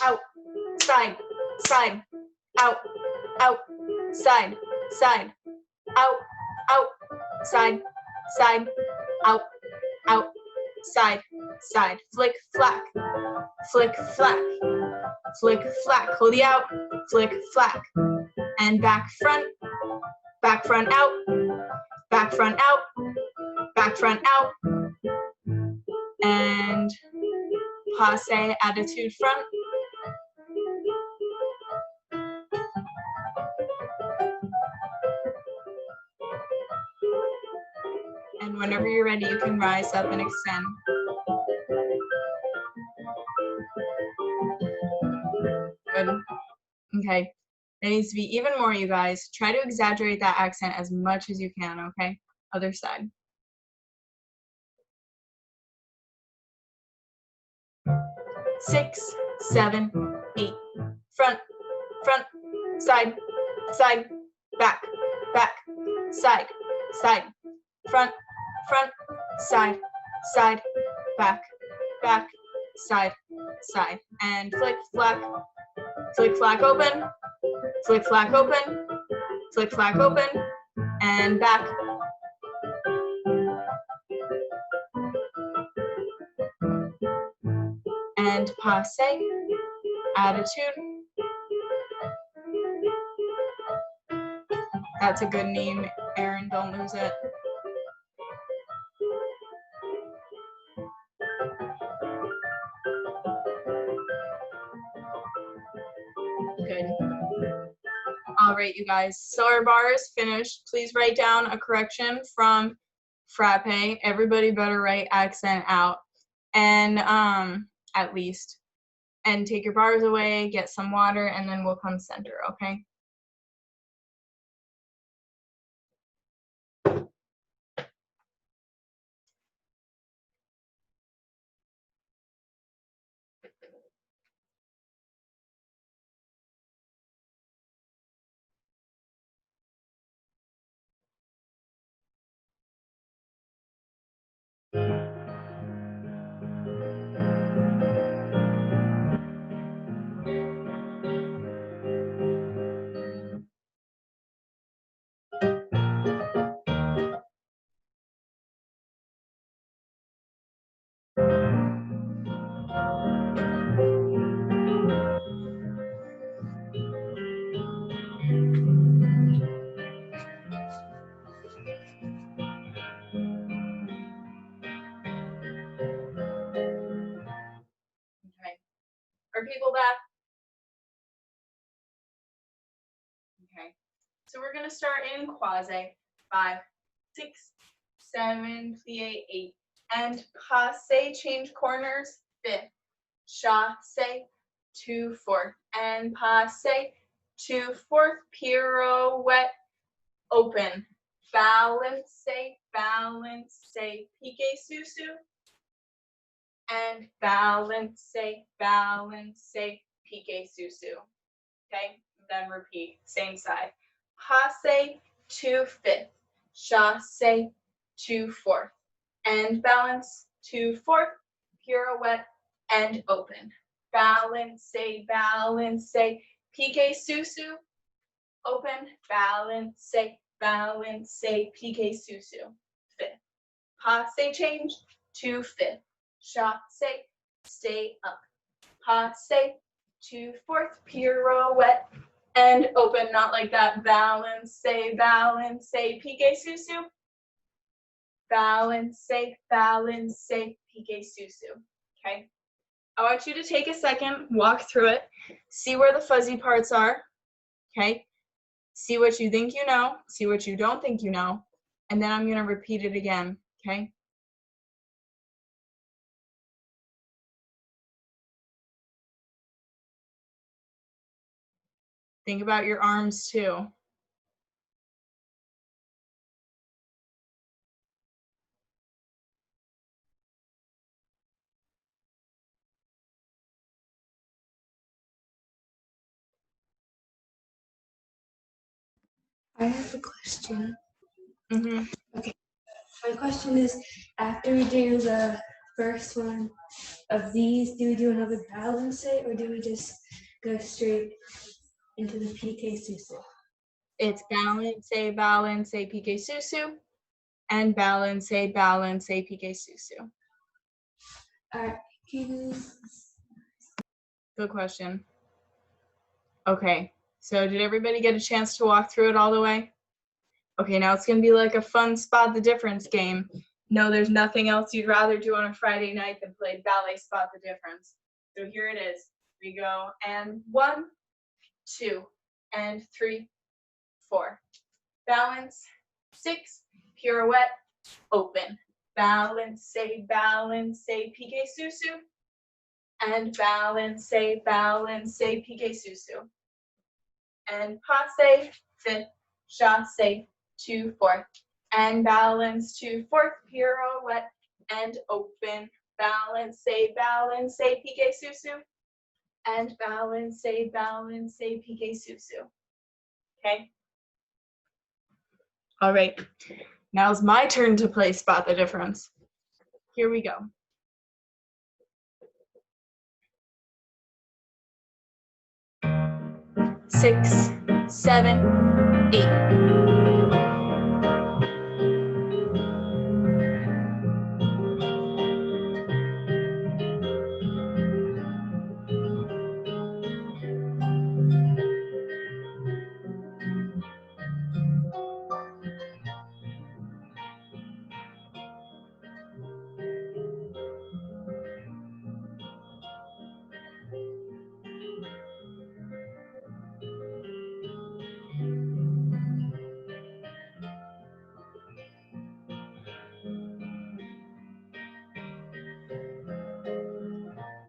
out, side, side, out, out, side, side, out, out, side, side, out, out, side, side. Flick, flack, flick, flack, flick, flack. Hold the out, flick, flack. And back, front, out, back, front, out, back, front, out. And passe, attitude, front. And whenever you're ready, you can rise up and extend. Good. Okay. There needs to be even more, you guys. Try to exaggerate that accent as much as you can, okay? Other side. Six, seven, eight. Front, front, side, side, back, back, side, side, front, front, side, side, back, back, side, side. And flick, flack, open, flick, flack, open, flick, flack, open, and back. And passe, attitude. That's a good name, Aaron, don't lose it. Good. All right, you guys, so our bar is finished. Please write down a correction from frappe. Everybody better write accent out, and at least. And take your bars away, get some water, and then we'll come center, okay? Okay. Are people back? Okay. So we're gonna start in quasi. 5, 6, 7, plie 8, and passe. Change corners. 5th, chasse, 2, 4th, and passe, 2, 4th, pirouette, open, balance, pique susu, and balance, pique susu. Okay, then repeat, same side. Passe, 2, 5th, chasse, 2, 4th, and balance, 2, 4th, pirouette, and open. Balance, pique susu, open, balance, pique susu. 5th. Passe change, 2, 5th. Chasse, stay up. Passe, 2, 4th, pirouette, and open, not like that. Balance, pique susu. Balance, pique susu. Okay. I want you to take a second, walk through it, see where the fuzzy parts are. Okay. See what you think you know, see what you don't think you know, and then I'm going to repeat it again. Okay. Think about your arms too. I have a question. Mm-hmm. Okay. My question is, after we do the first one of these, do we do another balance, or do we just go straight into the pique susu? It's balance, pique susu, and balance, pique susu. All right. Good question. Okay, so did everybody get a chance to walk through it all the way? Okay, now it's gonna be like a fun spot the difference game. No, there's nothing else you'd rather do on a Friday night than play ballet spot the difference. So here it is. We go, and 1, 2, and 3, 4. Balance, 6, pirouette, open. Balance, pique susu. and balance, pique susu, and passe, fifth, chasse, 2/4, and balance, 2/4, pirouette, and open, balance, pique susu, and balance, pique susu. Okay? All right, now it's my turn to play Spot the Difference. Here we go. 6, 7, 8.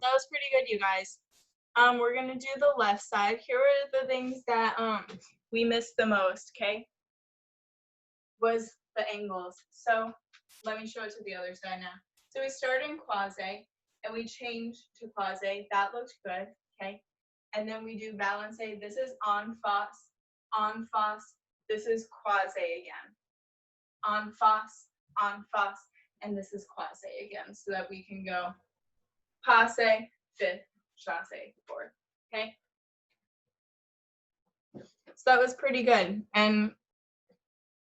That was pretty good, you guys. We're gonna do the left side. Here are the things that we missed the most, okay? Was the angles. So let me show it to the other side now. So we started in quasi and we changed to quasi. That looked good, okay? And then we do balance. This is en face. This is quasi again. En face, and this is quasi again, so that we can go passe, fifth, chasse, fourth. Okay. So that was pretty good. And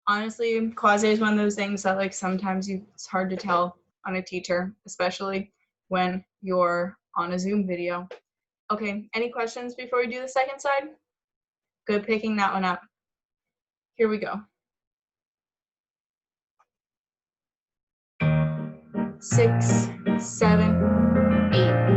honestly, quasi is one of those things that like sometimes it's hard to tell on a teacher, especially when you're on a Zoom video. Okay, any questions before we do the second side? Good picking that one up. Here we go. 6, 7, 8.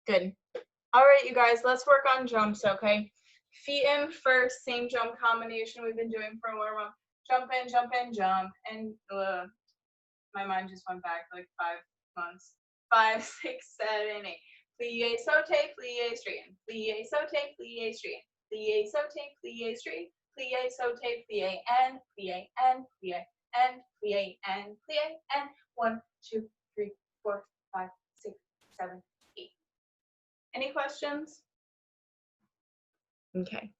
Good. All right, you guys, let's work on jumps, okay? Feet in first, same jump combination we've been doing for a warm-up. Jump in, jump in, jump. And my mind just went back like 5 months. 5, 6, 7, 8. Plie, saute, plie, straighten. Plie, saute, plie, straighten. Plie, saute, plie, straighten. Plie, saute, plie, and plie, and plie, and plie, and plie, and 1, 2, 3, 4, 5, 6, 7, 8. Any questions? Okay,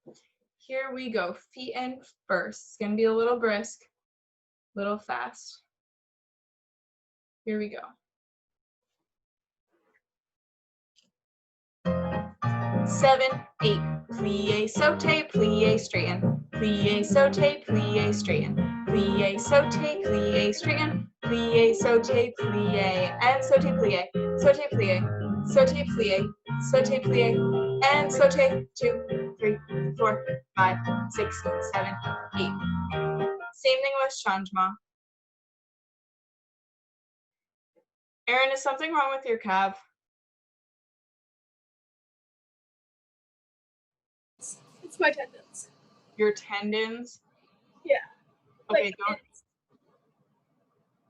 here we go. Feet in first. It's gonna be a little brisk, little fast. Here we go. 7, 8. Plie, saute, plie, straighten. Plie, saute, plie, straighten. Plie, saute, plie, straighten. Plie, saute, plie, and saute, plie. Saute, plie. Saute, plie. Saute, plie, and saute. 2, 3, 4, 5, 6, 7, 8. Same thing with changement. Erin, is something wrong with your calf? It's my tendons. Your tendons? Yeah. Okay, Like,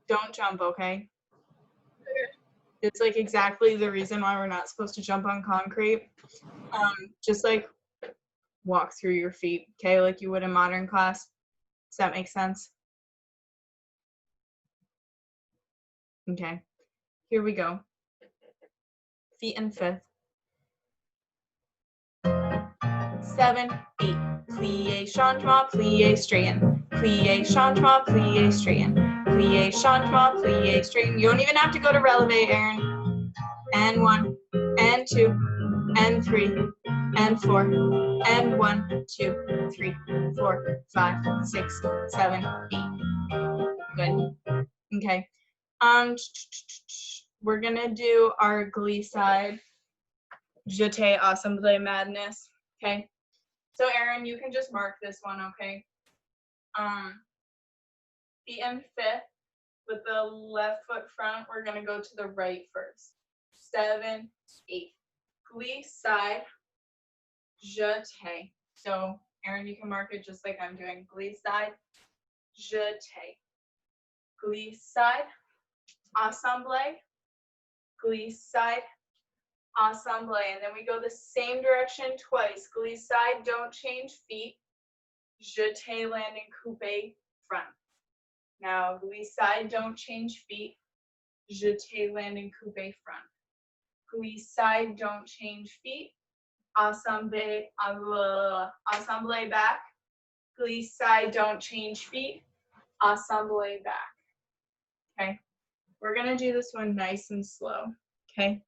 don't jump, okay? Okay. It's like exactly the reason why we're not supposed to jump on concrete. Just like walk through your feet, okay, like you would in modern class. Does that make sense? Okay, here we go. Feet in fifth. 7, 8. Plie, changement, plie, straighten. Plie, changement, plie, straighten. Plie, changement, plie, straighten. You don't even have to go to releve, Erin. And 1, and 2, and 3, and 4, and 1, 2, 3, 4, 5, 6, 7, 8. Good. Okay. We're gonna do our glissade, jeté, assemblée, madness. Okay. So Erin, you can just mark this one, okay? Feet in fifth with the left foot front. We're gonna go to the right first. 7, 8. Glissade, jeté. So Erin, you can mark it just like I'm doing. Glissade, jeté. Glissade, assemblée, glissade, assemblée. And then we go the same direction twice. Glissade, don't change feet. Jeté, landing, coupé, front. Now, glissade, don't change feet. Jeté, landing, coupé, front. Glissade, don't change feet. Assemblée, assemblée back. Glissade, don't change feet. Assemblée back. Okay. We're gonna do this one nice and slow. Okay.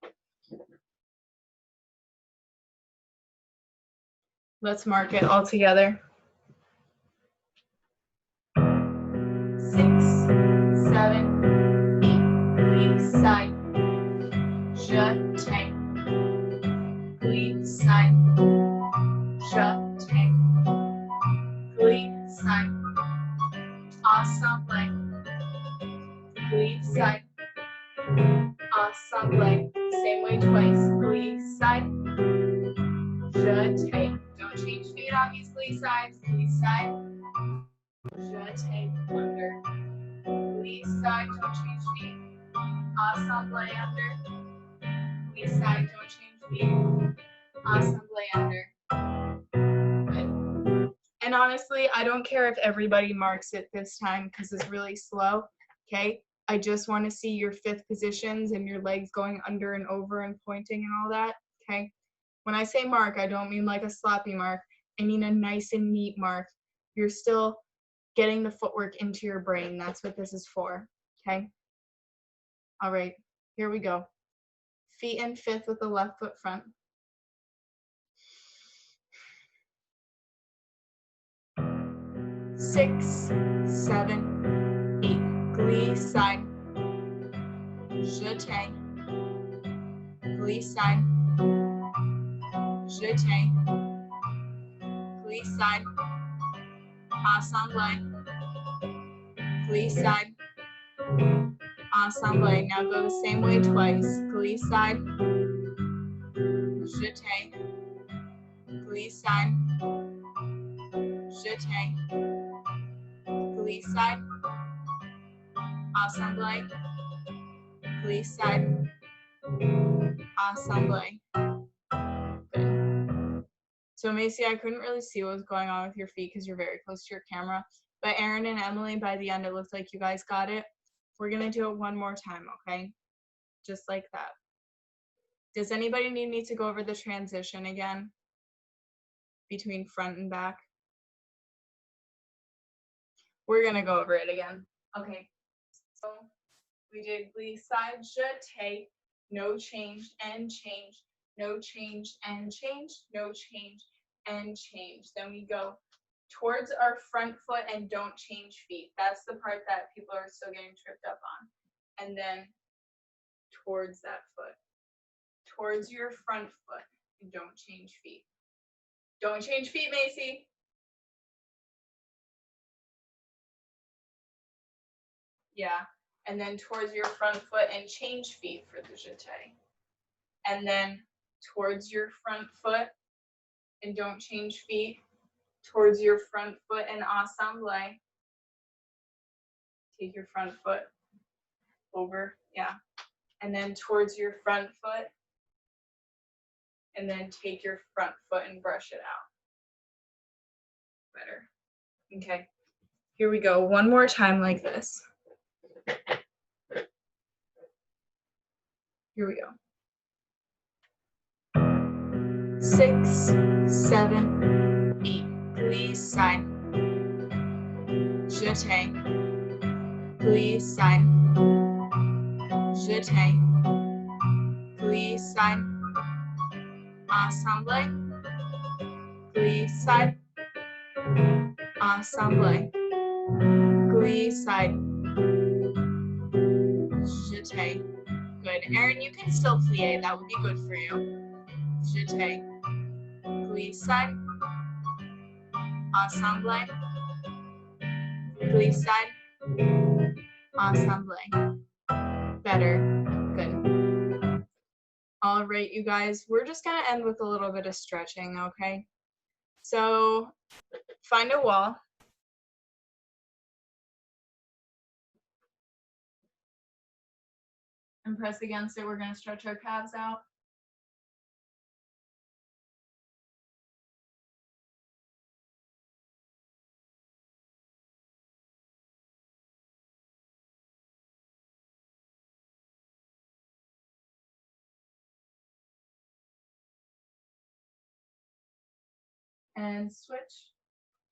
Let's mark it all together. 6, 7, 8. Glissade, jeté. Glissade, jeté. Glissade, assemblée. Glissade, assemblée. Same way twice. Glissade, jeté. Don't change feet on these glissades. Glissade, jeté, under. Glissade, don't change feet. Assemblée, under. Glissade, don't change feet. Assemblée, under. Good. And honestly, I don't care if everybody marks it this time because it's really slow. Okay. I just want to see your fifth positions and your legs going under and over and pointing and all that. Okay. When I say mark, I don't mean like a sloppy mark. I mean a nice and neat mark. You're still getting the footwork into your brain. That's what this is for. Okay. All right. Here we go. Feet in fifth with the left foot front. 6, 7, 8. Glissade, jeté. Glissade, jeté. Glissade, assemblée. Glissade, assemblée. Now go the same way twice. Glissade, jeté. Glissade, jeté. Glissade, assemblée. Glissade, assemblée. Good. So Macy, I couldn't really see what was going on with your feet because you're very close to your camera. But Erin and Emily, by the end, it looks like you guys got it. We're gonna do it one more time, okay? Just like that. Does anybody need me to go over the transition again between front and back? We're gonna go over it again. Okay, so we did glissade, jeté, no change and change, no change and change, no change and change. Then we go towards our front foot and don't change feet. That's the part that people are still getting tripped up on. And then towards that foot, towards your front foot, and don't change feet. Don't change feet, Macy. Yeah, and then towards your front foot and change feet for the jeté. And then towards your front foot and don't change feet. Towards your front foot and assemblée. Take your front foot over, yeah. And then towards your front foot. And then take your front foot and brush it out. Better. Okay, here we go. One more time like this. Here we go. 6, 7, 8. Glissade, jeté. Glissade, jeté. Glissade, assemblée. Glissade, ensemble, glissade, jeté. Good. Erin, you can still plie. That would be good for you. Jeté, glissade, ensemble, glissade, ensemble. Better. Good. All right, you guys, we're just going to end with a little bit of stretching, okay? So find a wall. And press against it. We're going to stretch our calves out. And switch.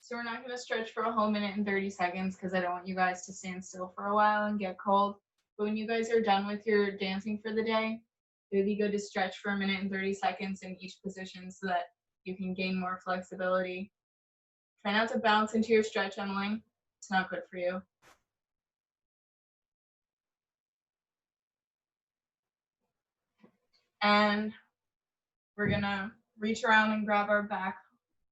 So we're not going to stretch for a whole minute and 30 seconds because I don't want you guys to stand still for a while and get cold. But when you guys are done with your dancing for the day, it would be good to stretch for a minute and 30 seconds in each position so that you can gain more flexibility. Try not to bounce into your stretch, Emily. It's not good for you. And we're going to reach around and grab our back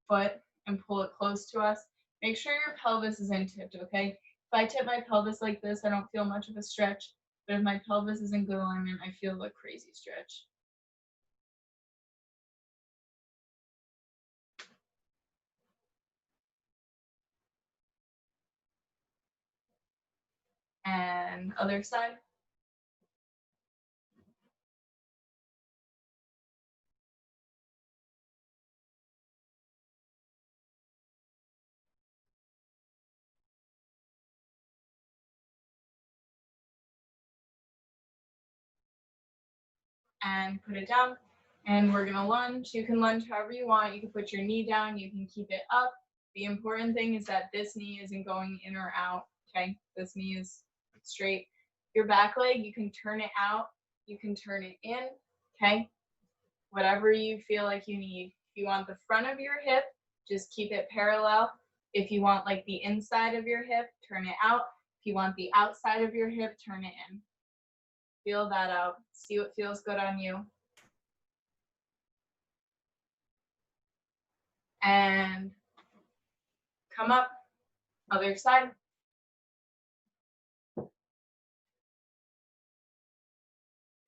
foot and pull it close to us. Make sure your pelvis isn't tipped, okay? If I tip my pelvis like this, I don't feel much of a stretch. But if my pelvis is in good alignment, I feel a crazy stretch. And other side. And put it down. And we're gonna lunge. You can lunge however you want. You can put your knee down, you can keep it up. The important thing is that this knee isn't going in or out, okay? This knee is straight. Your back leg, you can turn it out, you can turn it in, okay? Whatever you feel like you need. If you want the front of your hip, just keep it parallel. If you want like the inside of your hip, turn it out. If you want the outside of your hip, turn it in. Feel that out. See what feels good on you. And come up, other side.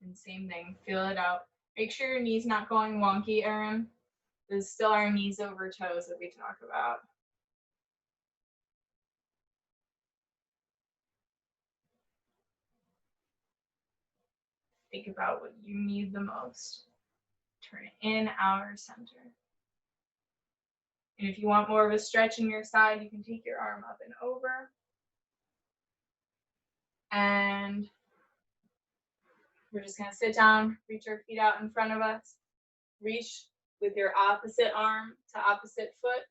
And same thing, feel it out. Make sure your knee's not going wonky, Erin. This is still our knees over toes that we talk about. Think about what you need the most. Turn it in, out, or center. And if you want more of a stretch in your side, you can take your arm up and over. And we're just gonna sit down, reach our feet out in front of us. Reach with your opposite arm to opposite foot.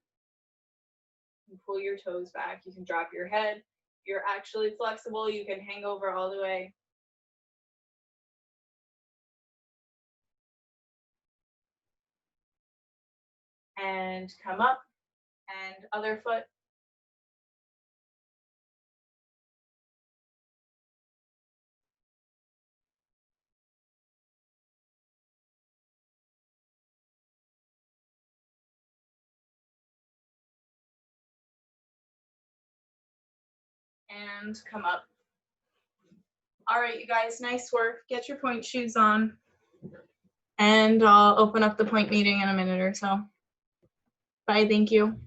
And pull your toes back. You can drop your head. If you're actually flexible, you can hang over all the way. And come up, and other foot. And come up. All right, you guys, nice work. Get your point shoes on. And I'll open up the point meeting in a minute or so. Bye, thank you.